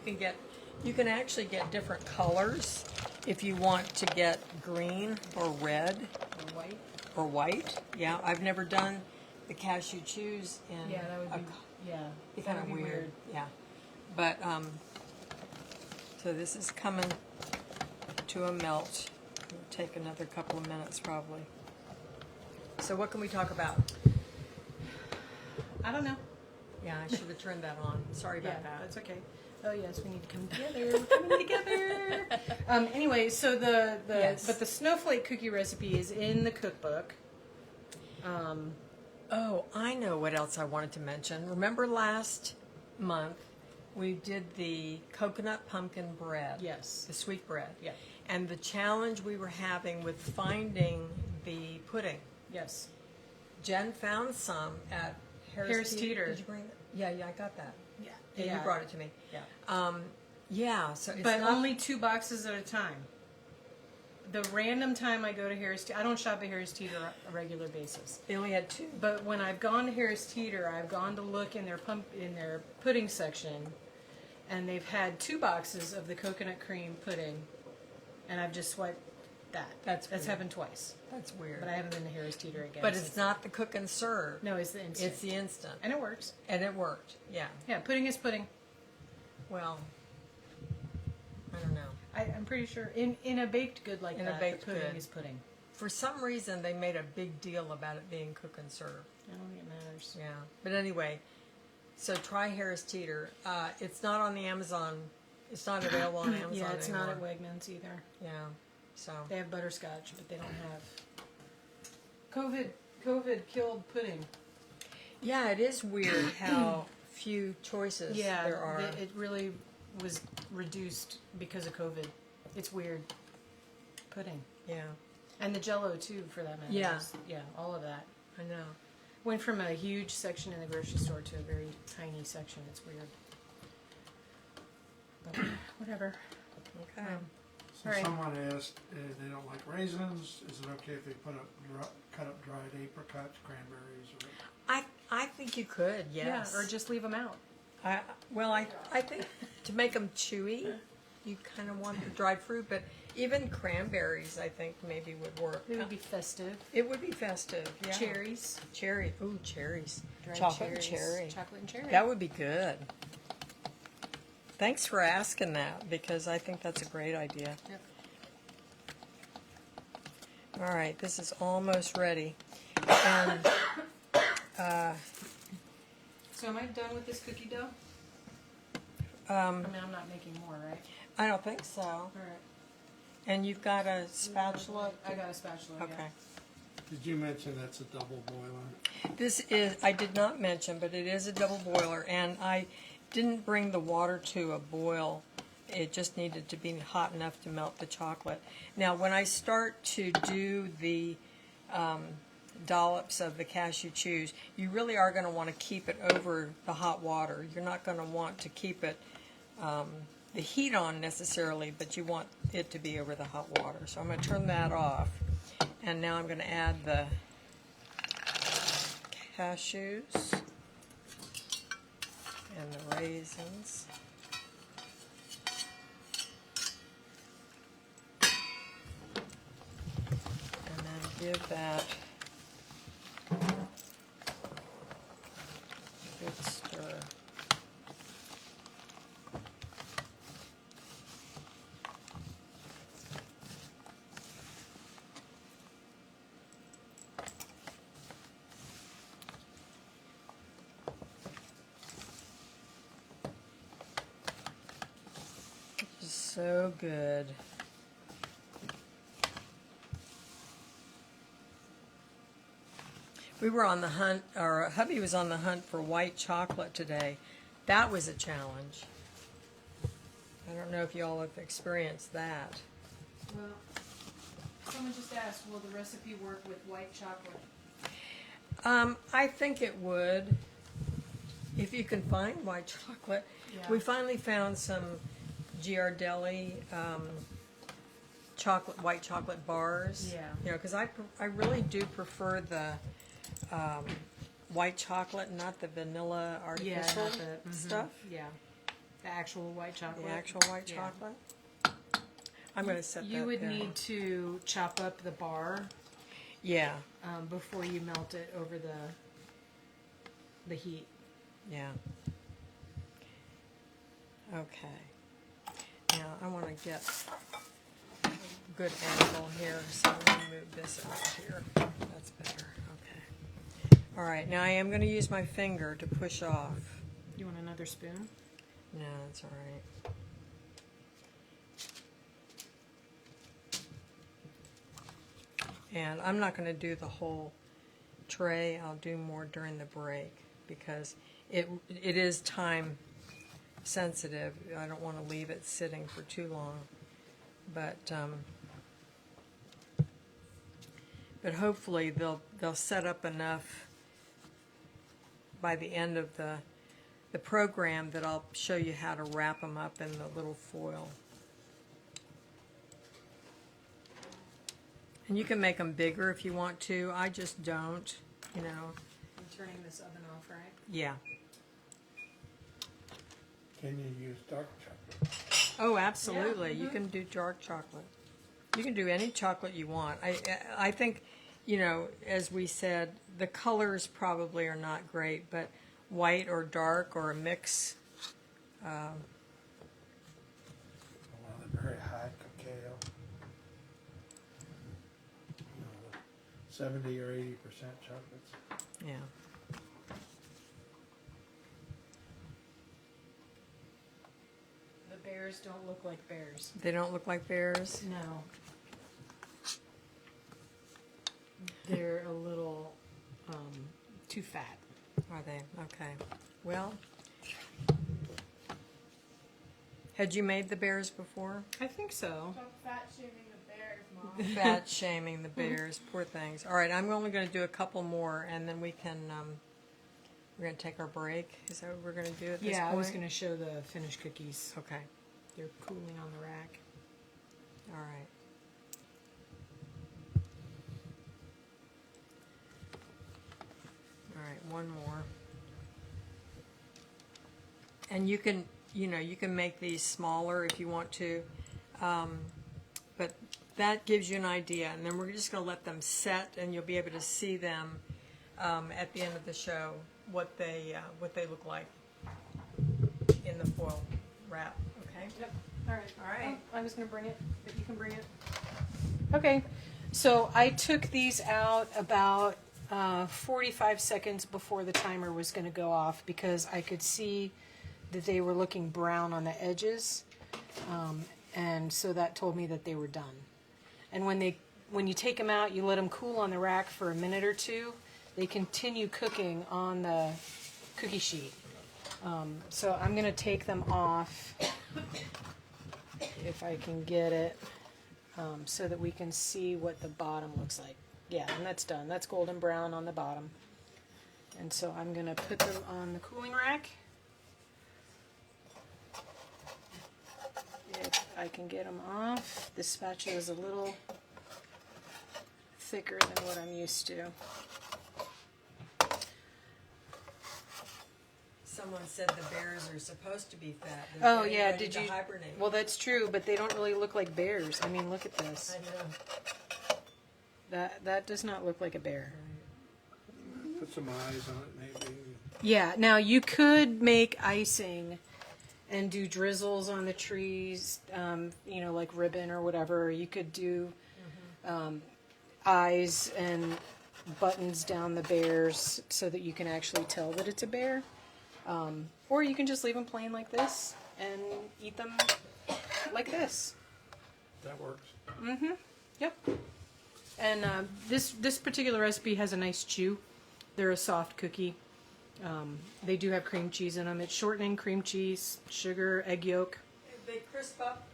can actually get different colors if you want to get green or red Or white. or white. Yeah, I've never done the cashew chews in. Yeah, that would be. Yeah, Be that kind of would be weird. Yeah, but so this is coming to a melt. It'll take another couple of minutes probably. So what can we talk about? I don't know. Yeah, I should have turned that on. Sorry about that. That's okay. Oh yes, we need to come together. We're coming together. Anyway, so Yes. but the snowflake cookie recipe is in the cookbook. Oh, I know what else I wanted to mention. Remember last month we did the coconut pumpkin bread. Yes. The sweet bread. Yeah. And the challenge we were having with finding the pudding. Yes. Jen found some at Harris Teeter. Did you bring it? Yeah, I got that. Yeah. Yeah, you brought it to me. Yeah. Yeah, so it's But not, only 2 boxes at a time. The random time I go to Harris Teeter, I don't shop at Harris Teeter on a regular basis. they only had 2. But when I've gone to Harris Teeter, I've gone to look in their pudding section, and they've had 2 boxes of the coconut cream pudding, and I've just swiped that. That's weird. happened twice. That's weird. But I haven't been to Harris Teeter again. But since it's not the cook and serve. No, it's the instant. It's the instant. And it works. And it worked. Yeah. Yeah, pudding is pudding. Well, I don't know. I'm pretty sure in a baked good like In a that, baked the pudding good. is pudding. For some reason, they made a big deal about it being cook and serve. I don't think it matters. Yeah. But anyway, so try Harris Teeter. It's not on the Amazon. It's not available on Amazon Yeah, it's not anymore. at Wegmans either. Yeah. So. They have butterscotch, but they don't have. COVID killed pudding. Yeah, it is weird how few choices Yeah, there are. it really was reduced because of COVID. It's weird. Pudding. Yeah, And the Jell-O too, for that matter. Yeah. Yeah, all of that. I know. Went from a huge section in the grocery store to a very tiny section. It's weird. But whatever. Okay. So All right. someone asked, they don't like raisins, is it okay if they cut up dried apricots, cranberries, or? I think you could, yes. Yeah, or just leave them out. I think to make them chewy, you kind of want the dried fruit, but even cranberries, I think maybe would work. They would be festive. It would be festive. Yeah. Cherries. Cherry. Ooh, cherries. Dried Chocolate and cherries. cherry. Chocolate and cherry. That would be good. Thanks for asking that because I think that's a great idea. Yep. All right, this is almost ready. And So am I done with this cookie dough? I mean, I'm not making more, right? I don't think so. All right. And you've got a spatula? I got a spatula. Okay. Yeah. Did you mention that's a double boiler? This is, I did not mention, but it is a double boiler, and I didn't bring the water to a boil. It just needed to be hot enough to melt the chocolate. Now, when I start to do the dollops of the cashew chews, you really are going to want to keep it over the hot water. You're not going to want to keep it the heat on necessarily, but you want it to be over the hot water. So I'm going to turn that off, and now I'm going to add the cashews and the raisins. And then give that a good stir. so good. We were on the hunt, or hubby was on the hunt for white chocolate today. That was a challenge. I don't know if y'all have experienced that. Well, someone just asked, will the recipe work with white chocolate? I think it would, if you can find white chocolate. Yeah. We finally found some Ghirardelli white chocolate bars. Yeah. You know, because I really do prefer the white chocolate, not the vanilla artificial not the- stuff. Yeah. The actual white chocolate. The actual white Yeah. chocolate. I'm going to set that You would down. need to chop up the bar Yeah, before you melt it over the heat. yeah. Okay. Now I want to get a good angle here, so I'm going to move this over here. That's better. Okay. All right. Now I am going to use my finger to push off. You want another spoon? No, that's all right. And I'm not going to do the whole tray. I'll do more during the break because it is time sensitive. I don't want to leave it sitting for too long. But hopefully they'll set up enough by the end of the program that I'll show you how to wrap them up in the little foil. And you can make them bigger if you want to. I just don't, you know. I'm turning this oven off, right? Yeah. Can you use dark chocolate? Oh, absolutely. Yeah, You can do dark chocolate. You can do any chocolate you want. I think, you know, as we said, the colors probably are not great, but white or dark or a mix. One of the very high cacao. You know, the 70 or 80% chocolates. Yeah. The bears don't look like bears. They don't look like bears. No. They're a little too fat. Are they? Okay. Well, had you made the bears before? I think so. Stop fat shaming the bears, Mom. Fat shaming the bears. Poor things. All right, I'm only going to do a couple more, and then we can. We're going to take our break. Is that what we're going to do at this Yeah, point? I was going to show the finished cookies. Okay. They're cooling on the rack. All right. All right, one more. And you can, you know, you can make these smaller if you want to, but that gives you an idea. And then we're just going to let them set, and you'll be able to see them at the end of the show what they look like in the foil wrap. Okay. Yep. All right. All right. I was going to bring it, but you can bring it. Okay. So I took these out about 45 seconds before the timer was going to go off because I could see that they were looking brown on the edges, and so that told me that they were done. And when you take them out, you let them cool on the rack for a minute or two. They continue cooking on the cookie sheet. So I'm going to take them off if I can get it, so that we can see what the bottom looks like. Yeah, and that's done. That's golden brown on the bottom. And so I'm going to put them on the cooling rack. If I can get them off. This spatula is a little thicker than what I'm used to. Someone said the bears are supposed to be fat. They're Oh getting yeah, ready did to you? hibernate. Well, that's true, but they don't really look like bears. I mean, look at this. I know. That does not look like a bear. Put some eyes on it, maybe. Yeah. Now you could make icing and do drizzles on the trees, you know, like ribbon or whatever. You could do eyes and buttons down the bears so that you can actually tell that it's a bear. Or you can just leave them plain like this and eat them like this. That works. Yep. And this particular recipe has a nice chew. They're a soft cookie. They do have cream cheese in them. It's shortening, cream cheese, sugar, egg yolk. They crisp up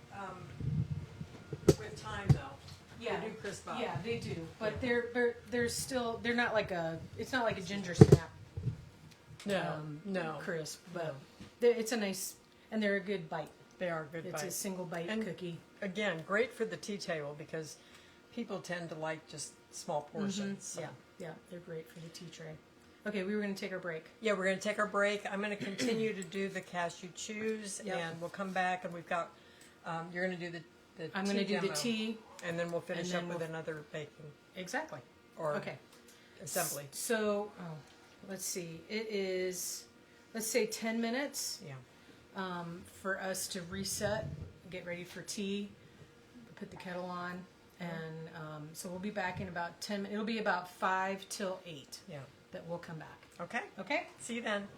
with time, though. Yeah. They do crisp up. Yeah, they do. But they're still they're not like it's not like a ginger snap No, no. crisp, but No. it's a nice and they're a good bite. They are good It's a bites. single bite And- cookie. Again, great for the tea table because people tend to like just small portions. So. Yeah, they're great for the tea tray. Okay, we were going to take our break. Yeah, we're going to take our break. I'm going to continue to do the cashew chews, Yep. and we'll come back and we've got. You're going to do the I'm tea going to do the demo, tea. and then we'll finish and then up with we'll- another baking Exactly. or Okay. assembly. So, let's see. It is, let's say 10 minutes Yeah. for us to reset, get ready for tea, put the kettle on, and so we'll be back in about 10 minutes. It'll be about 5 till 8 Yeah. that we'll come back. Okay. Okay? See you then.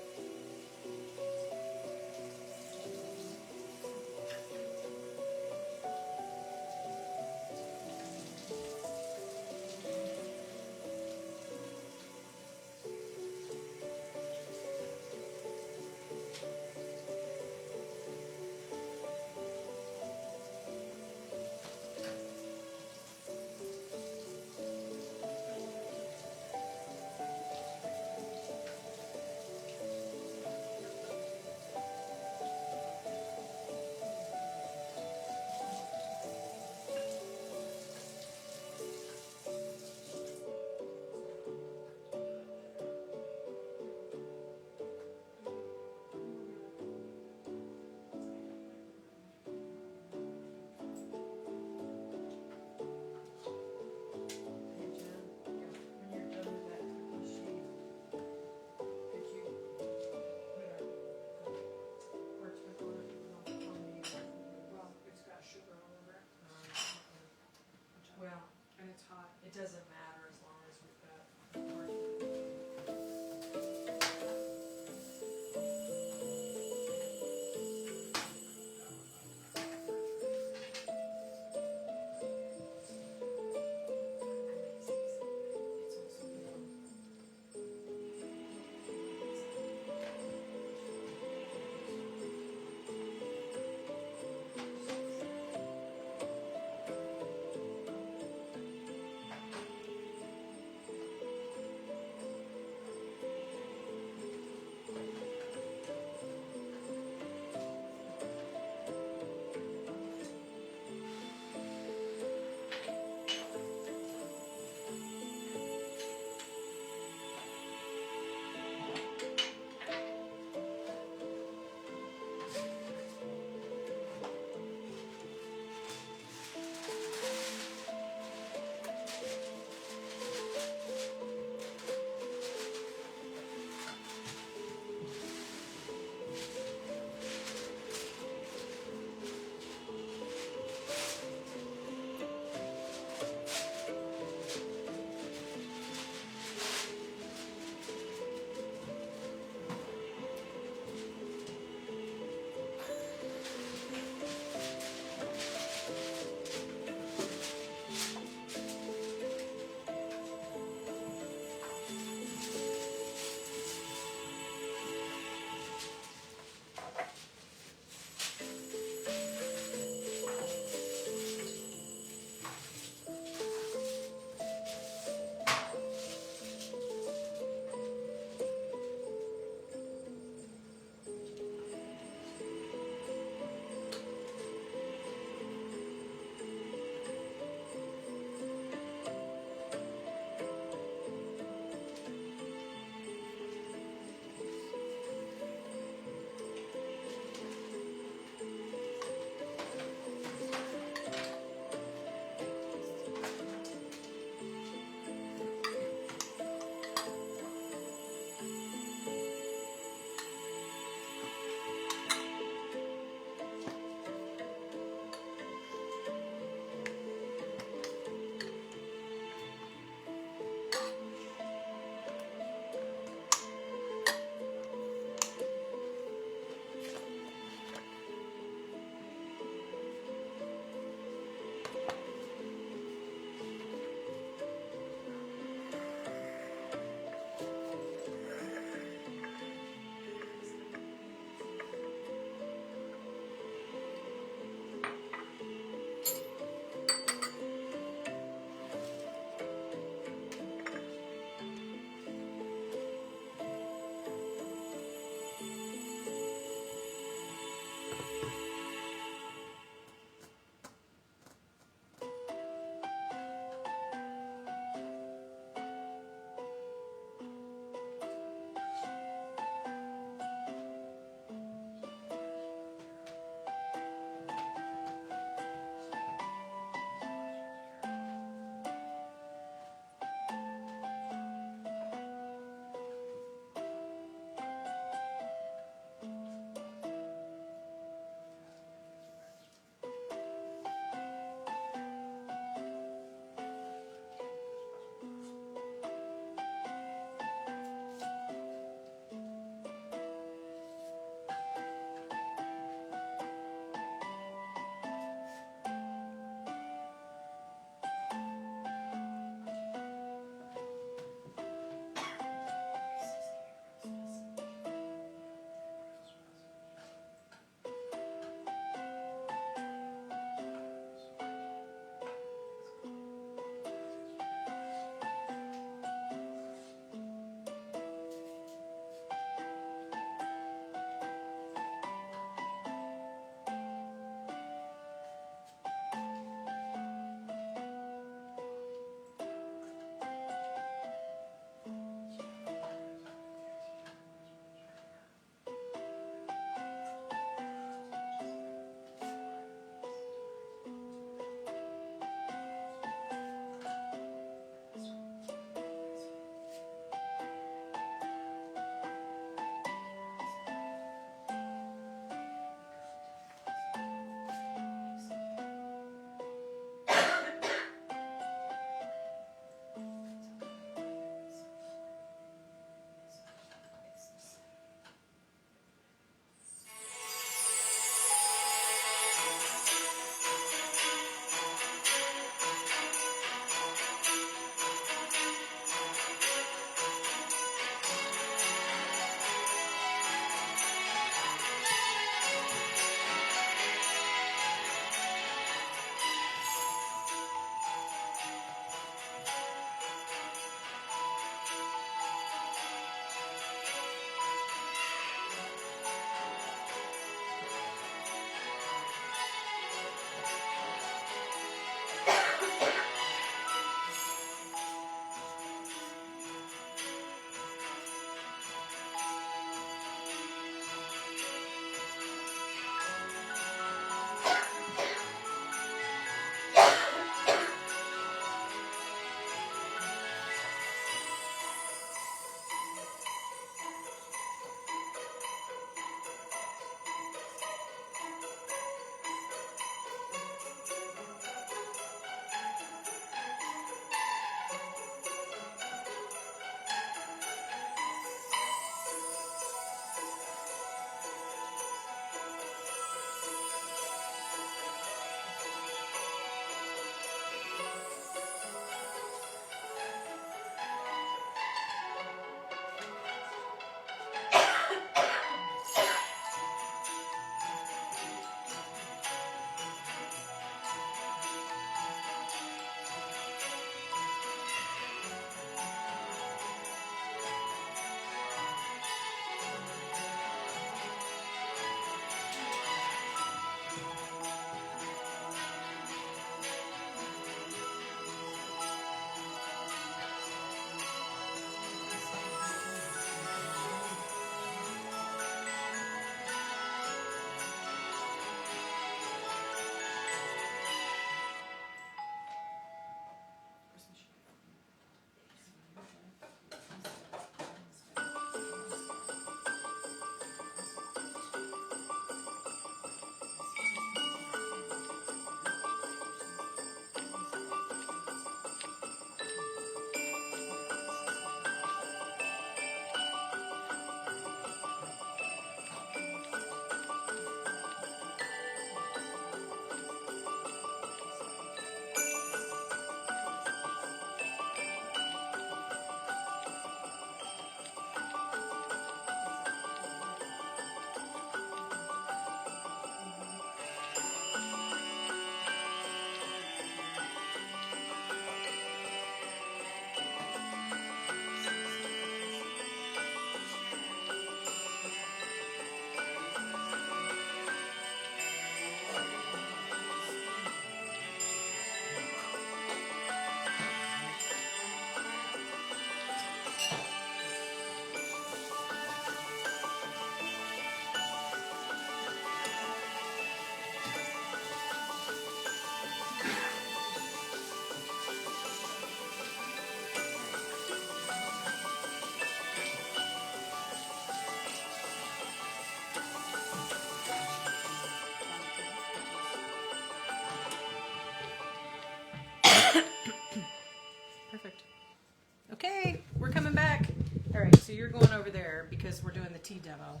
because we're doing the tea demo.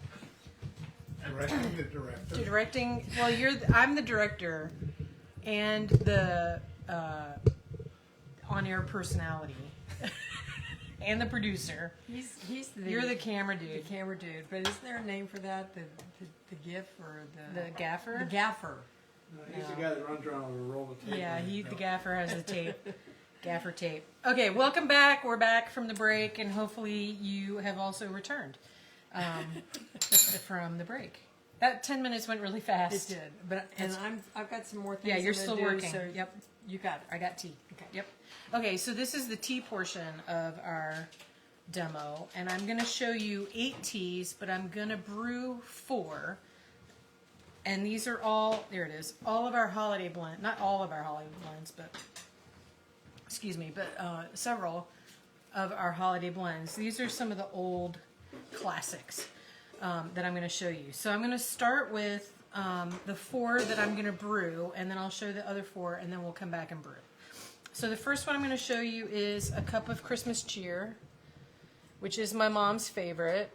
Directing the director. Directing. Well, I'm the director, and the on-air personality, and the producer. He's the You're the camera dude. the camera dude. But isn't there a name for that? The GIF or The gaffer. the gaffer? He's the guy that runs around with a roll of tape. Yeah, on his the belt. gaffer has the tape. Gaffer tape. Okay, welcome back. We're back from the break, and hopefully you have also returned from the break. That 10 minutes went really It fast. did. But I've got some more things. Yeah, you're I'm gonna still do, working. So Yep. You got it. I got tea. Okay. Yep. Okay, so this is the tea portion of our demo, and I'm going to show you 8 teas, but I'm going to brew 4. And these are all, there it is, all of our holiday blend, not all of our holiday blends, but, excuse me, but several of our holiday blends. These are some of the old classics that I'm going to show you. So I'm going to start with the 4 that I'm going to brew, and then I'll show the other 4, and then we'll come back and brew. So the first one I'm going to show you is a cup of Christmas cheer, which is my mom's favorite.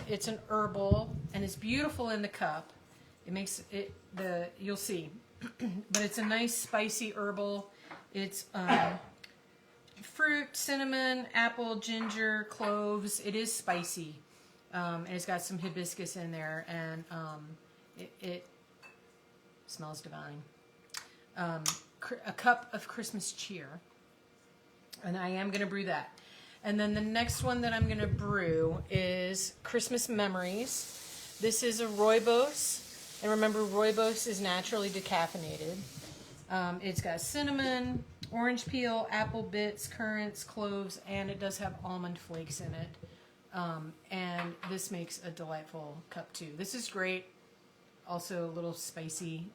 It's an herbal, and it's beautiful in the cup. It makes it you'll see, but it's a nice spicy herbal. It's fruit, cinnamon, apple, ginger, cloves. It is spicy, and it's got some hibiscus in there, and it smells divine. A cup of Christmas cheer, and I am going to brew that. And then the next one that I'm going to brew is Christmas Memories. This is a rooibos. And remember, rooibos is naturally decaffeinated. It's got cinnamon, orange peel, apple bits, currants, cloves, and it does have almond flakes in it. And this makes a delightful cup too. This is great. Also a little spicy.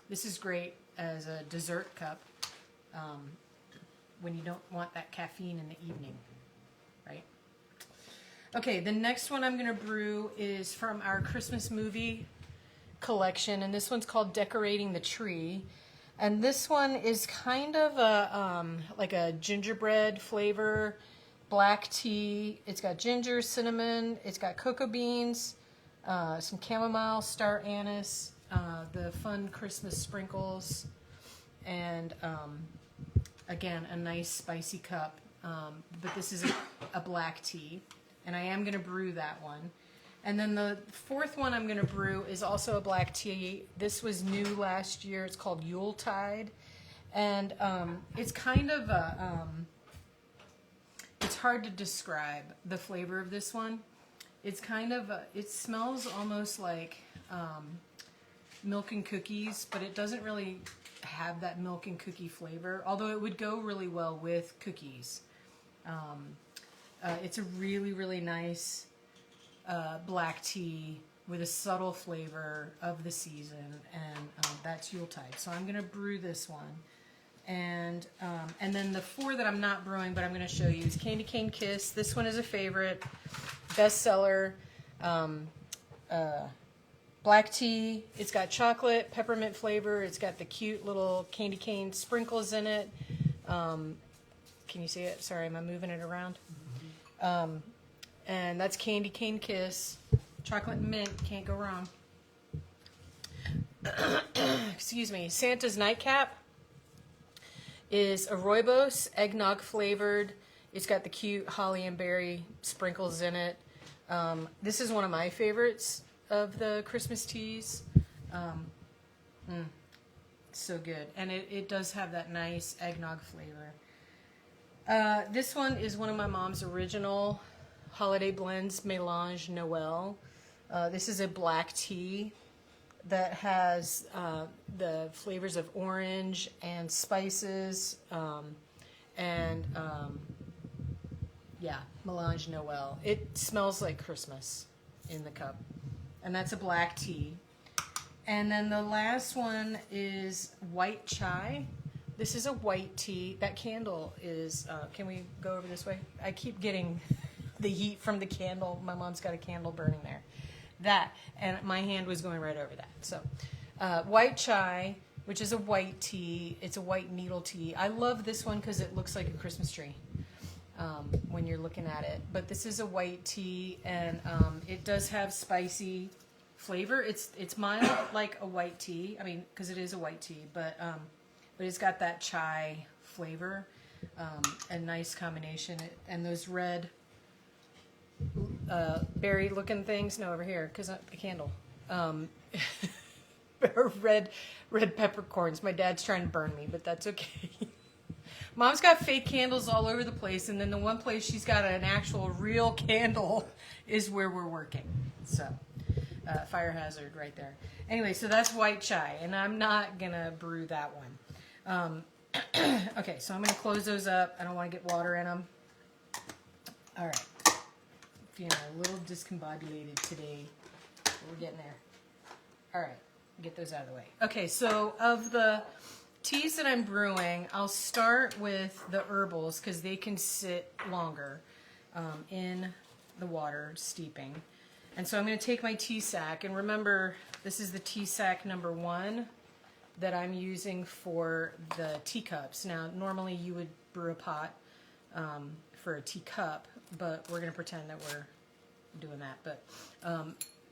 This is great as a dessert cup when you don't want that caffeine in the evening, right? Okay, the next one I'm going to brew is from our Christmas movie collection, and this one's called Decorating the Tree. And this one is kind of a like a gingerbread flavor, black tea. It's got ginger, cinnamon, it's got cocoa beans, some chamomile, star anise, the fun Christmas sprinkles, and again, a nice spicy cup. But this is a black tea, and I am going to brew that one. And then the 4th one I'm going to brew is also a black tea. This was new last year. It's called Yuletide. And it's kind of a, it's hard to describe the flavor of this one. It's kind of, it smells almost like milk and cookies, but it doesn't really have that milk and cookie flavor, although it would go really well with cookies. It's a really, really nice black tea with a subtle flavor of the season, and that's Yuletide. So I'm going to brew this one, and then the 4 that I'm not brewing, but I'm going to show you is Candy Cane Kiss. This one is a favorite, bestseller, black tea. It's got chocolate, peppermint flavor. It's got the cute little candy cane sprinkles in it. Can you see it? Sorry, am I moving it around? And that's Candy Cane Kiss. Chocolate and mint, can't go wrong. Excuse me. Santa's Nightcap is a rooibos, eggnog flavored. It's got the cute holly and berry sprinkles in it. This is one of my favorites of the Christmas teas. So good. And it does have that nice eggnog flavor. This one is one of my mom's original holiday blends, Mélange Noël. This is a black tea that has the flavors of orange and spices, yeah, Mélange Noël. It smells like Christmas in the cup. And that's a black tea. And then the last one is white chai. This is a white tea. That candle is, can we go over this way? I keep getting the heat from the candle. My mom's got a candle burning there. That, and my hand was going right over that. So, white chai, which is a white tea. It's a white needle tea. I love this one because it looks like a Christmas tree. when you're looking at it. But this is a white tea, and it does have spicy flavor. It's mild like a white tea. I mean, because it is a white tea, but it's got that chai flavor, a nice combination. And those red berry looking things. No, over here, because the candle. red peppercorns. My dad's trying to burn me, but that's okay. Mom's got fake candles all over the place, and then the one place she's got an actual real candle is where we're working. So, fire hazard right there. Anyway, so that's white chai, and I'm not gonna brew that one. Okay, so I'm gonna close those up. I don't want to get water in them. All right, feeling a little discombobulated today. We're getting there. All right, get those out of the way. Okay, so of the teas that I'm brewing, I'll start with the herbals because they can sit longer in the water steeping. And so I'm going to take my tea sack, and remember, this is the tea sack number 1 that I'm using for the teacups. Now, normally you would brew a pot for a teacup, but we're going to pretend that we're doing that. But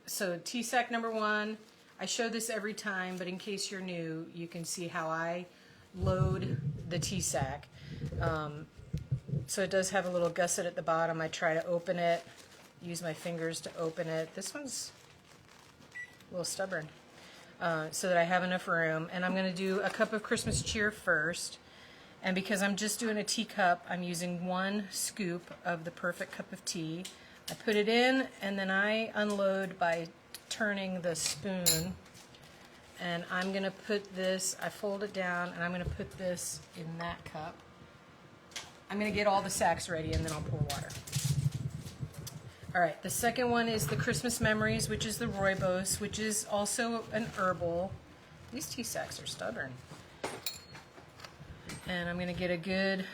so tea sack number 1. I show this every time, but in case you're new, you can see how I load the tea sack. So it does have a little gusset at the bottom. I try to open it, use my fingers to open it. This one's a little stubborn, so that I have enough room. And I'm going to do a cup of Christmas cheer first. And because I'm just doing a teacup, I'm using 1 scoop of the perfect cup of tea. I put it in, and then I unload by turning the spoon, and I'm going to put this, I fold it down, and I'm going to put this in that cup. I'm going to get all the sacks ready, and then I'll pour water. All right, the second one is the Christmas Memories, which is the rooibos, which is also an herbal. These tea sacks are stubborn. And I'm going to get a good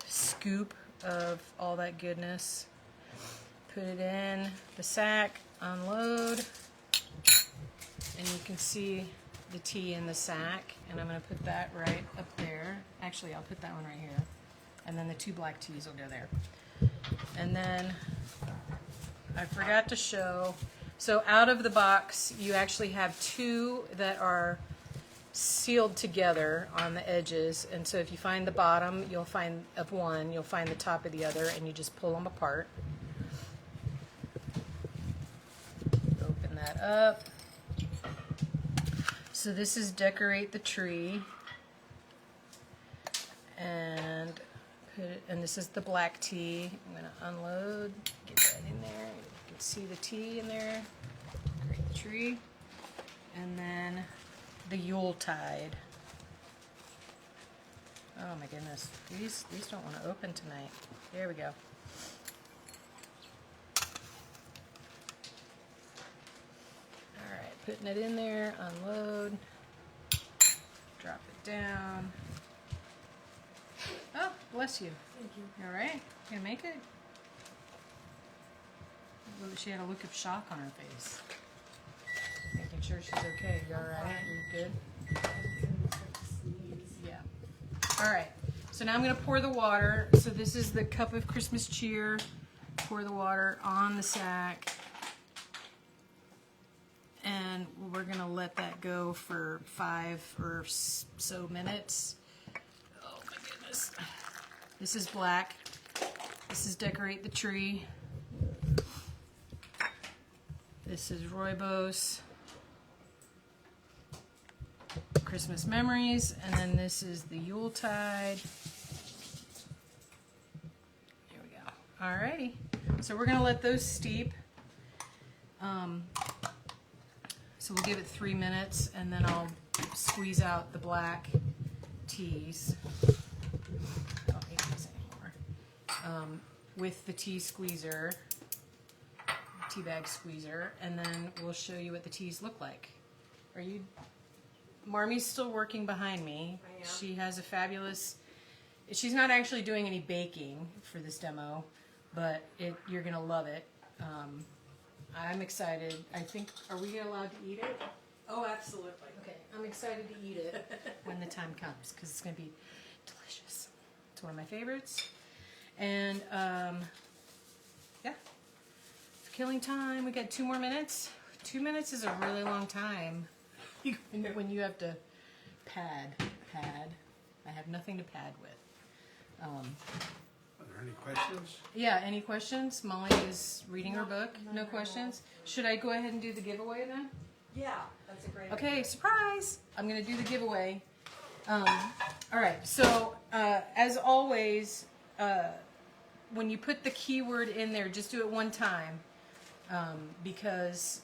scoop of all that goodness. Put it in the sack. Unload, and you can see the tea in the sack, and I'm going to put that right up there. Actually, I'll put that one right here, and then the 2 black teas will go there. And then I forgot to show, so out of the box you actually have 2 that are sealed together on the edges, and so if you find the bottom you'll find of one, you'll find the top of the other, and you just pull them apart. That up. So this is Decorate the Tree, and this is the black tea. I'm going to unload, get that in there. You can see the tea in there. Decorate the Tree, and then the Yuletide. Oh my goodness, these don't want to open tonight. There we go. Putting it in there, unload, drop it down. Oh, bless you. Thank you. All right, gonna make it? Well, she had a look of shock on her face. Making sure she's okay. You all right? You good? Yeah. All right, so now I'm gonna pour the water. So this is the cup of Christmas cheer. Pour the water on the sack. And we're going to let that go for 5 or so minutes. Oh my goodness. This is black. This is Decorate the Tree. This is Rooibos. Christmas Memories. And then this is the Yuletide. There we go. Alrighty. So we're going to let those steep. So we'll give it 3 minutes, and then I'll squeeze out the black teas. I don't need these anymore. With the tea squeezer, tea bag squeezer, and then we'll show you what the teas look like. Are you? Marmy's still working behind me. I am. She has a fabulous. She's not actually doing any baking for this demo, but you're gonna love it. I'm excited. I think, are we allowed to eat it? Oh, absolutely. Okay, I'm excited to eat it when the time comes because it's going to be delicious. It's one of my favorites. And yeah, killing time. We got 2 more minutes. 2 minutes is a really long time when you have to pad. I have nothing to pad with. Are there any questions? Yeah, any questions? Molly is reading her book. No questions? Should I go ahead and do the giveaway then? Yeah, that's a great Okay, surprise! I'm going to do the giveaway. All right, so as always, when you put the keyword in there, just do it one time because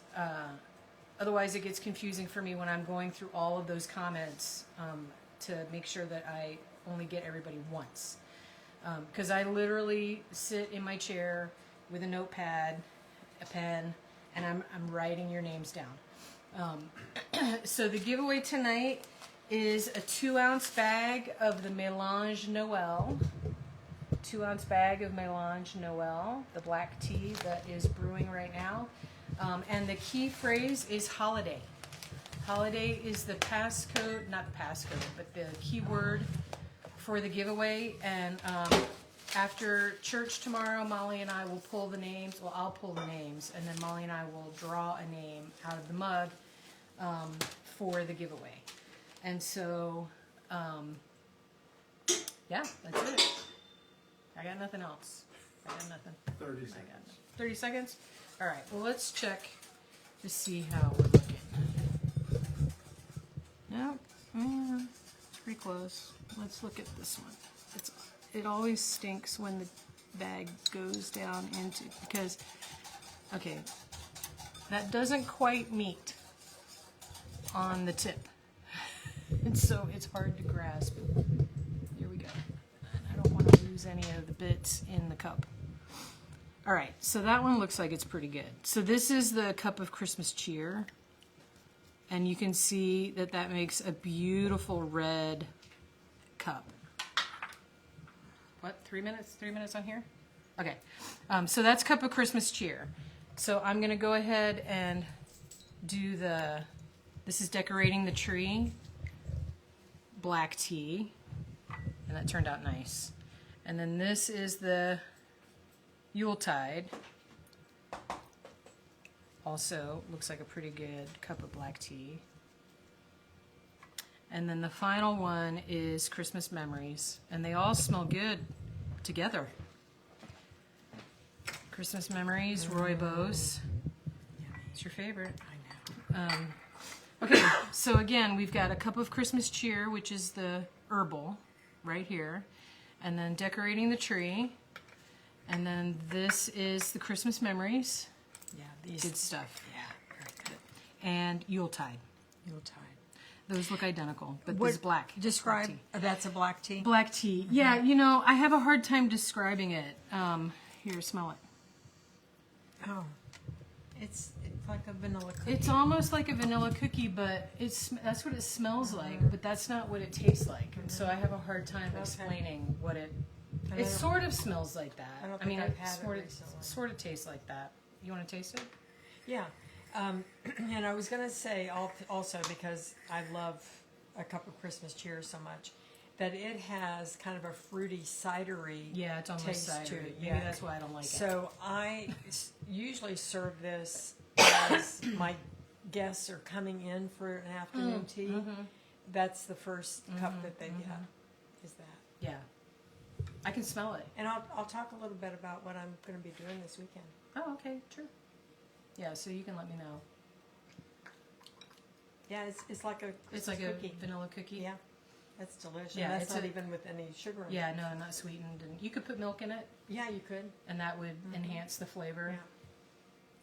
otherwise it gets confusing for me when I'm going through all of those comments to make sure that I only get everybody once. Because I literally sit in my chair with a notepad, a pen, and I'm writing your names down. So the giveaway tonight is a 2-ounce bag of the Mélange Noël. 2-ounce bag of Mélange Noël, the black tea that is brewing right now. And the key phrase is holiday. Holiday is the passcode, not the passcode, but the keyword for the giveaway. And after church tomorrow, Molly and I will pull the names. Well, I'll pull the names, and then Molly and I will draw a name out of the mug for the giveaway. And so, yeah, that's it. I got nothing else. I got nothing. 30 I seconds. got 30 seconds? All right, well, let's check to see how we're looking. No, it's pretty close. Let's look at this one. It always stinks when the bag goes down into, because, okay, that doesn't quite meet on the tip. And so it's hard to grasp. Here we go. And I don't want to lose any of the bits in the cup. All right, so that one looks like it's pretty good. So this is the cup of Christmas cheer. And you can see that that makes a beautiful red cup. What, 3 minutes? 3 minutes on here? Okay, so that's cup of Christmas cheer. So I'm gonna go ahead and do this is decorating the tree, black tea, and that turned out nice. And then this is the Yuletide. Also looks like a pretty good cup of black tea. And then the final one is Christmas Memories, and they all smell good together. Christmas Memories, Rooibos. It's your favorite. I know. Okay, so again, we've got a cup of Christmas cheer, which is the herbal, right here. And then decorating the tree. And then this is the Christmas Memories. Yeah, these. Good stuff. Yeah, very good. And Yuletide. Yuletide. Those look identical, but What- this is black. Describe. Black tea. That's a black tea. Black tea. Yeah, you know, I have a hard time describing it. Here, smell it. Oh, it's like a vanilla cookie. It's almost like a vanilla cookie, but that's what it smells like, but that's not what it tastes like. And so I have a hard time explaining what it. And It I don't- sort of smells like that. I don't I mean, think it I've had it sort of recently. sort of tastes like that. You want to taste it? Yeah, and I was gonna say also because I love a cup of Christmas cheer so much that it has kind of a fruity cidery. Yeah, it's almost taste cidery. to it. Maybe Yeah. that's why I don't like it. So I usually serve this as my guests are coming in for an afternoon tea. That's the first cup that they get. Is that? Yeah, I can smell it. And I'll talk a little bit about what I'm going to be doing this weekend. Oh, okay, true. Yeah, so you can let me know. Yeah, it's like a It's like cookie. a vanilla cookie. Yeah, that's delicious. Yeah, Yeah, that's it's not a- even with any sugar in Yeah, it. no, not sweetened, and you could put milk in it, Yeah, you could. and that would enhance the flavor. Yeah.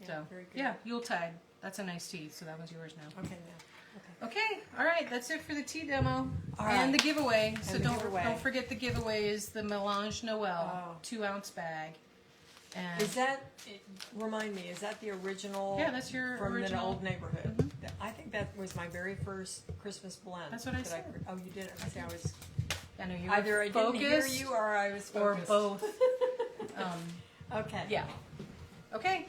Yeah, So very good. yeah, Yuletide. That's a nice tea. So that one's yours now. Okay, now. Okay. Okay, all right, that's it for the tea demo All and right. the giveaway. So the giveaway. don't forget the giveaway is the Mélange Noël Oh. 2-ounce bag. And Is that? Remind me. Is that the original? Yeah, that's your from original. the old neighborhood. Mhm. I think that was my very first Christmas blend. That's what I that said. Oh, you did. I I was I know you either I didn't hear focused you or I was or focused. both. Okay. Yeah. Okay.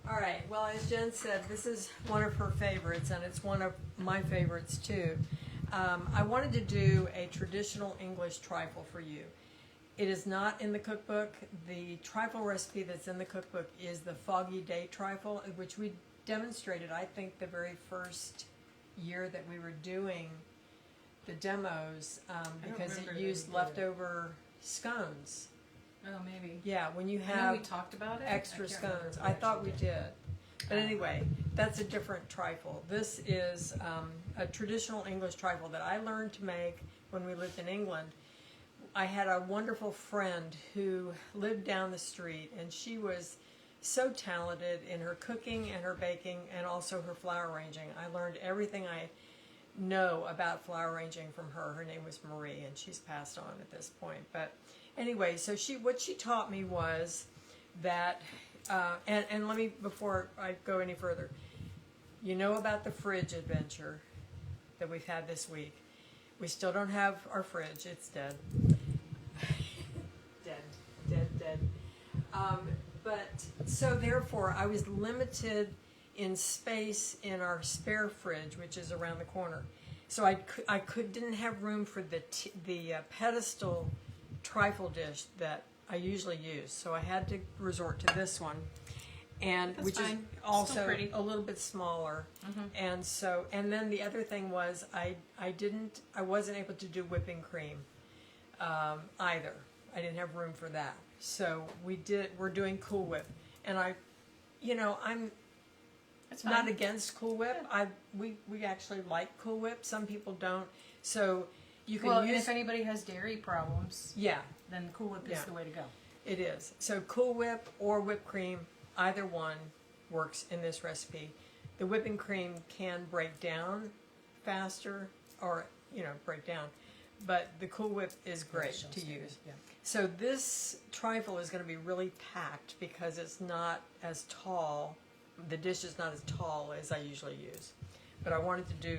All right. Well, as Jen said, this is one of her favorites, and it's one of my favorites too. I wanted to do a traditional English trifle for you. It is not in the cookbook. The trifle recipe that's in the cookbook is the foggy date trifle, which we demonstrated, I think, the very first year that we were doing the demos, because it remember that used we did it. leftover scones. Oh, maybe. Yeah, when you I know have we talked about it. extra I can't remember scones. if we I thought we actually did. But anyway, that's a different trifle. This is a traditional English trifle that I learned to make when we lived in England. I had a wonderful friend who lived down the street, and she was so talented in her cooking and her baking and also her flower arranging. I learned everything I know about flower arranging from her. Her name was Marie, and she's passed on at this point. But anyway, so what she taught me was that, and let me, before I go any further, you know about the fridge adventure that we've had this week. We still don't have our fridge. It's dead. Dead. But so therefore, I was limited in space in our spare fridge, which is around the corner. So I didn't have room for the pedestal trifle dish that I usually use. So I had to resort to this one, and That's which fine. is Still also pretty. a little bit smaller. And then the other thing was I wasn't able to do whipping cream either. I didn't have room for that. So we're doing Cool Whip, and I'm It's not fine. against Cool Whip. We actually like Cool Whip. Some people don't. So you can Well, and use if anybody has dairy problems, yeah, then Cool Whip is Yeah. the way to go. it is. So Cool Whip or whipped cream, either one works in this recipe. The whipping cream can break down faster, or break down, but the Cool Whip is great to use. Yeah. So this trifle is going to be really packed because it's not as tall. The dish is not as tall as I usually use, but I wanted to do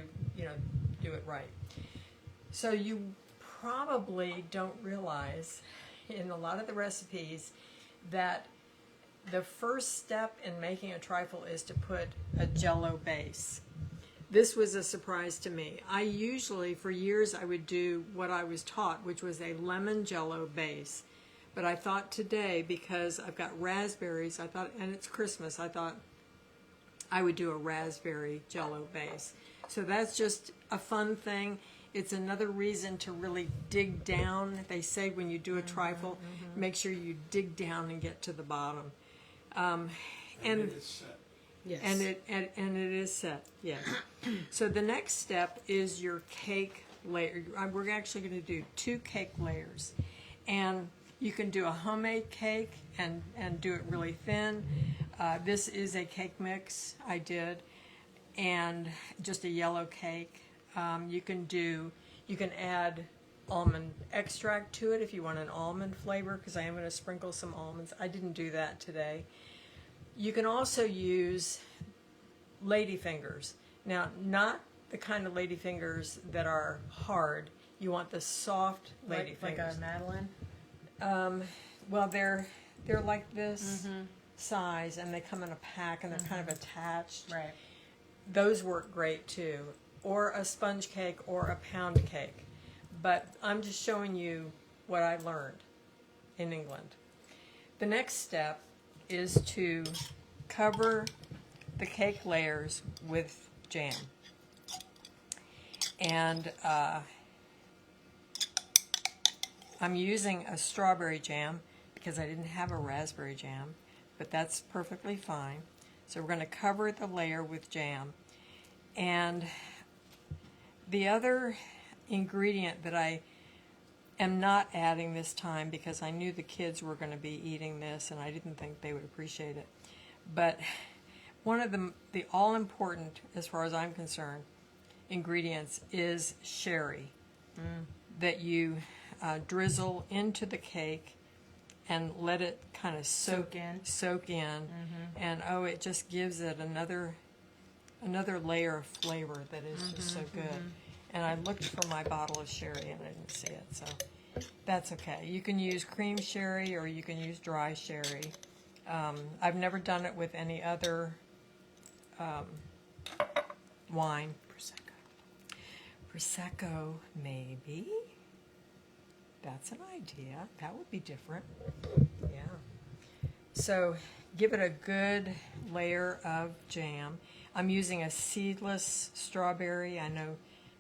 it right. So you probably don't realize in a lot of the recipes that the first step in making a trifle is to put a Jell-O base. This was a surprise to me. I usually, for years, I would do what I was taught, which was a lemon Jell-O base. But I thought today, because I've got raspberries, and it's Christmas, I thought I would do a raspberry Jell-O base. So that's just a fun thing. It's another reason to really dig down. They say when you do a trifle, make sure you dig down and get to the bottom. And it is set. Yes. and it is set, yes. So the next step is your cake layer. We're actually going to do 2 cake layers, and you can do a homemade cake and do it really thin. This is a cake mix I did, and just a yellow cake. You can add almond extract to it if you want an almond flavor, because I am going to sprinkle some almonds. I didn't do that today. You can also use ladyfingers. Now, not the kind of ladyfingers that are hard. You want the soft ladyfingers. like a Madeline. Well, they're like this size, and they come in a pack, and they're kind of attached. Right. Those work great too. Or a sponge cake or a pound cake. But I'm just showing you what I learned in England. The next step is to cover the cake layers with jam. And I'm using a strawberry jam because I didn't have a raspberry jam, but that's perfectly fine. So we're going to cover the layer with jam. And the other ingredient that I am not adding this time, because I knew the kids were going to be eating this and I didn't think they would appreciate it, but one of the all-important, as far as I'm concerned, ingredients is sherry that you drizzle into the cake and let it kind of soak in. And it just gives it another layer of flavor that is just so good. And I looked for my bottle of sherry and I didn't see it, so that's okay. You can use cream sherry or you can use dry sherry. I've never done it with any other wine. Prosecco, maybe. That's an idea. That would be different. Yeah. So give it a good layer of jam. I'm using a seedless strawberry. I know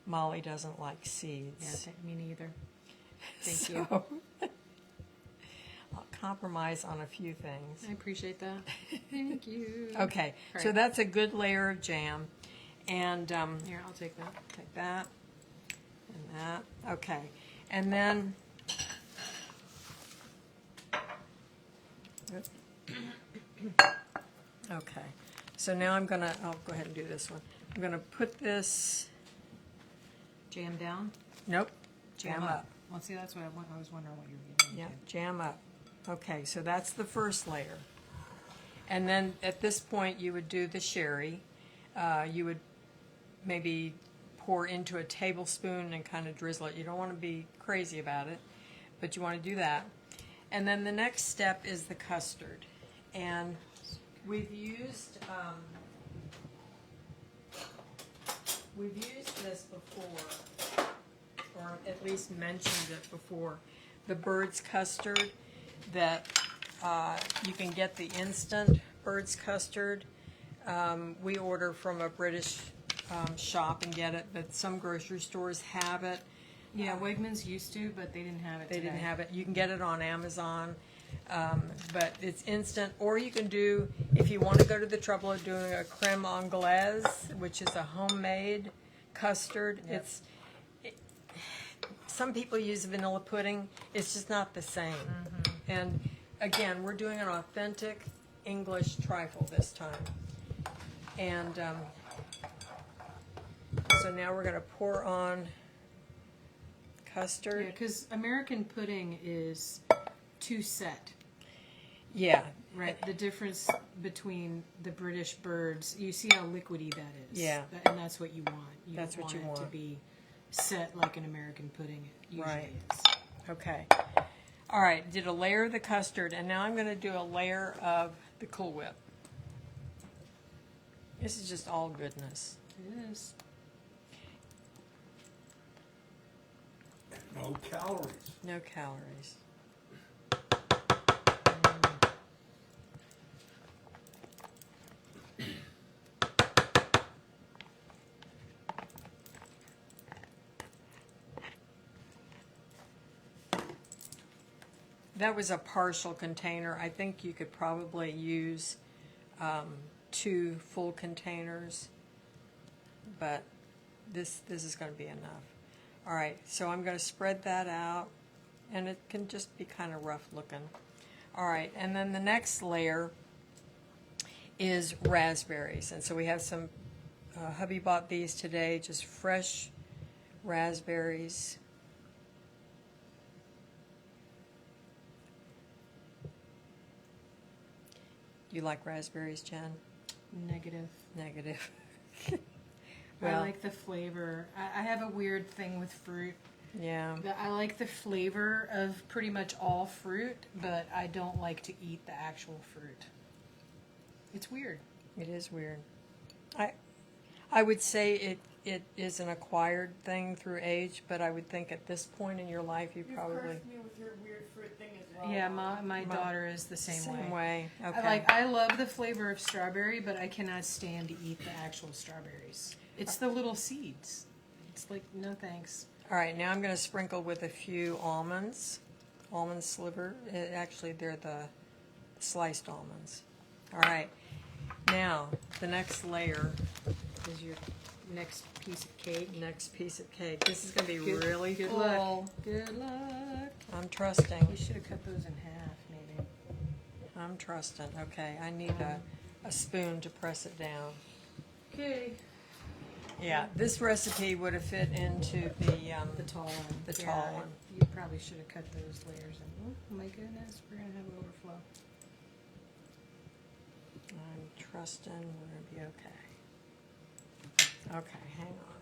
Molly doesn't like seeds. Me neither. Thank So, you. I'll compromise on a few things. I appreciate that. Thank you. Okay, All so right. that's a good layer of jam. And Here, I'll take that. take that and that. Okay, and then okay, so now I'll go ahead and do this one. I'm gonna put this, Jam down. nope, jam up. Well, see, that's what I was wondering what you were getting Yeah, into. jam up. Okay, so that's the first layer. And then at this point, you would do the sherry. You would maybe pour into a tablespoon and kind of drizzle it. You don't want to be crazy about it, but you want to do that. And then the next step is the custard. And we've used this before, or at least mentioned it before. The Bird's custard that you can get the instant Bird's custard. We order from a British shop and get it, but some grocery stores have it. Yeah, Wegmans used to, but they didn't have it They today. didn't have it. You can get it on Amazon, but it's instant. Or you can do, if you want to go to the trouble of doing a creme anglaise, which is a homemade custard. Yep. Some people use vanilla pudding. It's just not the same. And again, we're doing an authentic English trifle this time. And so now we're going to pour on custard. Yeah, because American pudding is too set. Yeah. Right, the difference between the British Birds, you see how liquidy that is. Yeah. And that's what you want. You That's don't what you want it to want. be set like an American pudding usually Right. is. Okay. All right, did a layer of the custard, and now I'm going to do a layer of the Cool Whip. This is just all goodness. It is. No calories. No calories. That was a partial container. I think you could probably use 2 full containers, but this is going to be enough. All right, so I'm going to spread that out, and it can just be kind of rough looking. All right, and then the next layer is raspberries, and so we have some. Hubby bought these today, just fresh raspberries. You like raspberries, Jen? Negative. Negative. I Well, like the flavor. I have a weird thing with fruit. yeah. I like the flavor of pretty much all fruit, but I don't like to eat the actual fruit. It's weird. It is weird. I would say it is an acquired thing through age, but I would think at this point in your life you You probably cursed me with your weird fruit thing as well. Yeah, my My- daughter is the same way. I Okay. I love the flavor of strawberry, but I cannot stand to eat the actual strawberries. It's the little seeds. It's like, no thanks. All right, now I'm going to sprinkle with a few almonds, almond sliver. Actually, they're the sliced almonds. All right, now the next layer Is your next piece of cake. next piece of cake. This is going to be Good- really good full. luck. Good luck. I'm trusting. You should have cut those in half, maybe. I'm trusting. Okay, I need a spoon to press it down. Okay. Yeah, this recipe would have fit into The tall one. The tall Yeah, one. You probably should have cut those layers in. Oh my goodness, we're gonna have overflow. I'm trusting we're going to be okay. Okay, hang on.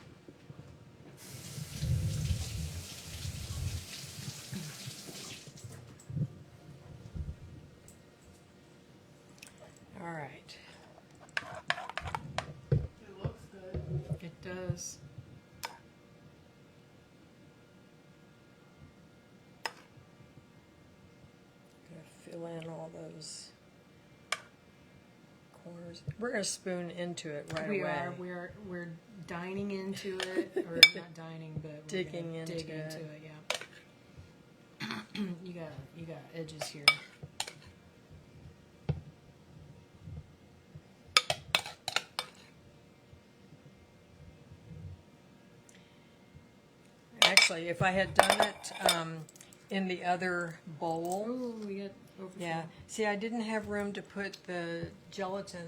All right. It looks good. It does. fill in all those corners. We're going to spoon into it right We away. are. We're dining into it, or not dining, but we're Digging gonna into dig it. into it. Yeah. you got edges here. Actually, if I had done it in the other bowl, Oh, we got overflow. yeah. See, I didn't have room to put the gelatin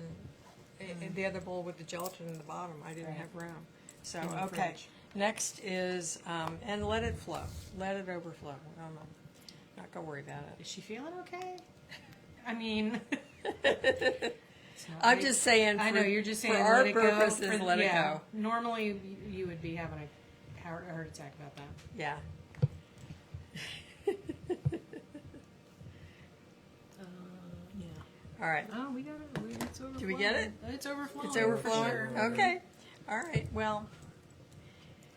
in the other bowl with the gelatin in the bottom. I didn't Right. have room. So, In the okay. fridge. Next is, and let it flow. Let it overflow. I'm not going to worry about it. Is she feeling okay? I mean, it's not I'm like- just saying, I know you're just saying for let our it go. purposes, let it yeah. go. Normally, you would be having a heart attack about that. Yeah. Yeah. All right. Oh, we got it. It's overflowing. Do we get it? It's overflowing. It's overflowing? For sure. Okay. All right. Well,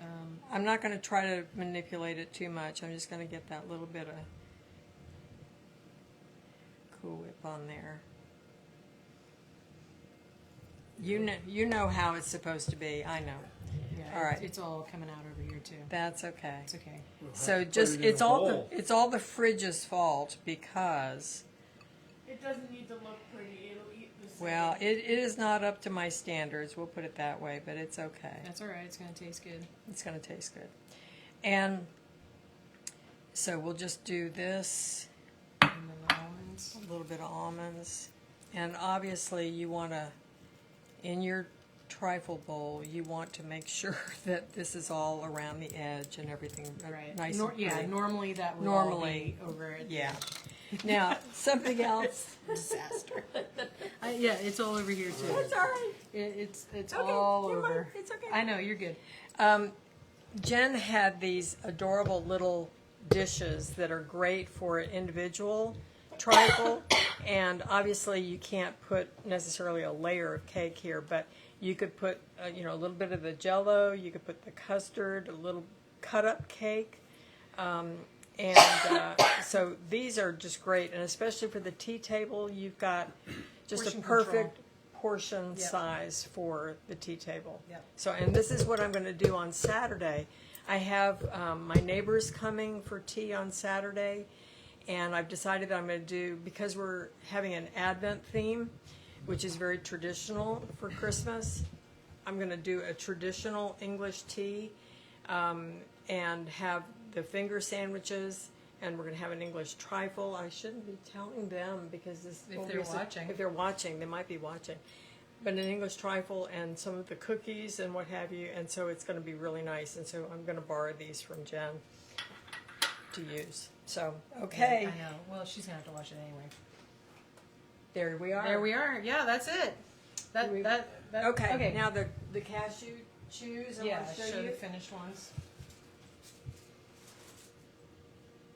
Um, I'm not going to try to manipulate it too much. I'm just going to get that little bit of Cool Whip on there. You know how it's supposed to be. I know. yeah, All right. It's all coming out over here too. That's okay. It's okay. We'll have So to put just it in it's a all bowl. it's all the fridge's fault because It doesn't need to look pretty. It'll eat the same. well, it is not up to my standards. We'll put it that way, but it's okay. That's all right. It's gonna taste good. It's going to taste good. And so we'll just do this, And then the almonds. a little bit of almonds. And obviously you want to, in your trifle bowl, you want to make sure that this is all around the edge and everything Right. nice Nor- and yeah. pretty. Normally that would Normally, all be over at the Yeah. Now, something else. disaster. Yeah, it's all over here too. It's all right. It's Okay, all never mind. over. It's okay. I know you're good. Jen had these adorable little dishes that are great for an individual trifle, and obviously you can't put necessarily a layer of cake here, but you could put a little bit of the Jell-O, you could put the custard, a little cut up cake, and so these are just great, and especially for the tea table, you've got just Portion a perfect control. portion Yep. size for the tea table. Yep. So, and this is what I'm going to do on Saturday. I have my neighbors coming for tea on Saturday, and I've decided that I'm going to do, because we're having an Advent theme, which is very traditional for Christmas, I'm going to do a traditional English tea and have the finger sandwiches, and we're going to have an English trifle. I shouldn't be telling them because this If will they're be watching. If they're watching, they might be watching. But an English trifle and some of the cookies and what have you, and so it's going to be really nice. And so I'm going to borrow these from Jen to use. So, okay, I know. Well, she's gonna have to watch it anyway. there we are. There we are. Yeah, that's it. That. Okay, Okay. now the cashew chews. I Yeah. want to Show you. the finished ones.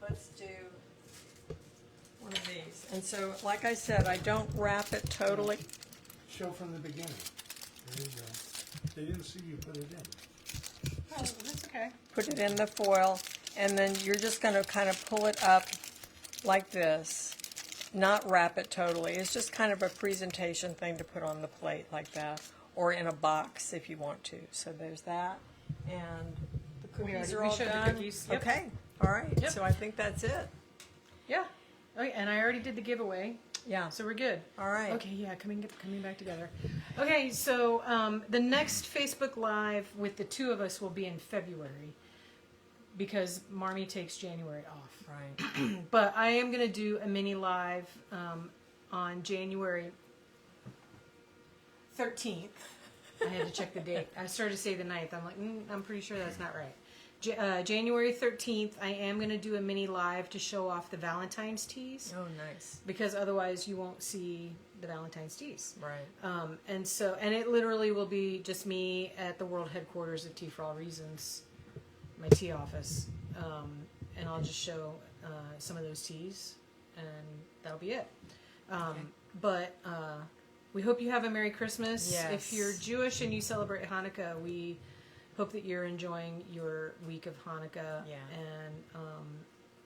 Let's do one of these. And so, like I said, I don't wrap it totally. Show from the beginning. There you go. They didn't see you put it in. Oh, that's okay. Put it in the foil, and then you're just going to kind of pull it up like this, not wrap it totally. It's just kind of a presentation thing to put on the plate like that, or in a box if you want to. So there's that, and the We cookies already- are we all showed the done. cookies. Yep. Okay, all right. Yep. So I think that's it. Yeah. Okay, and I already did the giveaway, Yeah. so we're good. All right. Okay, yeah, coming back together. Okay, so the next Facebook Live with the two of us will be in February because Marmy takes January off. Right. But I am going to do a mini live on January 13th. I had to check the date. I started to say the 9th. I'm like, I'm pretty sure that's not right. January 13th, I am going to do a mini live to show off the Valentine's teas Oh, nice. because otherwise you won't see the Valentine's teas. Right. And it literally will be just me at the world headquarters of Tea for All Reasons, my tea office, and I'll just show some of those teas, and that'll be it. But we hope you have a Merry Christmas. Yes. If you're Jewish and you celebrate Hanukkah, we hope that you're enjoying your week of Hanukkah. Yeah. And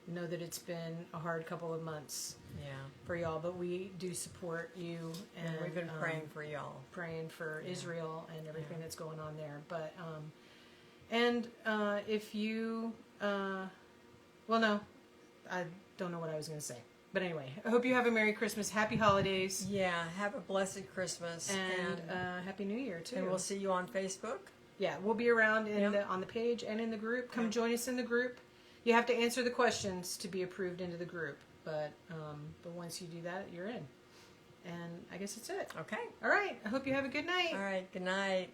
know that it's been a hard couple of months Yeah. for y'all, but we do support you, And we've been praying for y'all. praying for Yeah. Israel and everything Yeah. that's going on there. But if you, well, no, I don't know what I was going to say. But anyway, I hope you have a Merry Christmas, Happy Holidays, Yeah. Have a blessed Christmas. and Happy New Year too. and we'll see you on Facebook. Yeah, we'll be around Yeah. on the page and in the group. Come Yeah. join us in the group. You have to answer the questions to be approved into the group, but once you do that, you're in. And I guess that's it. Okay. All right. I hope you have a good night. All right. Good night.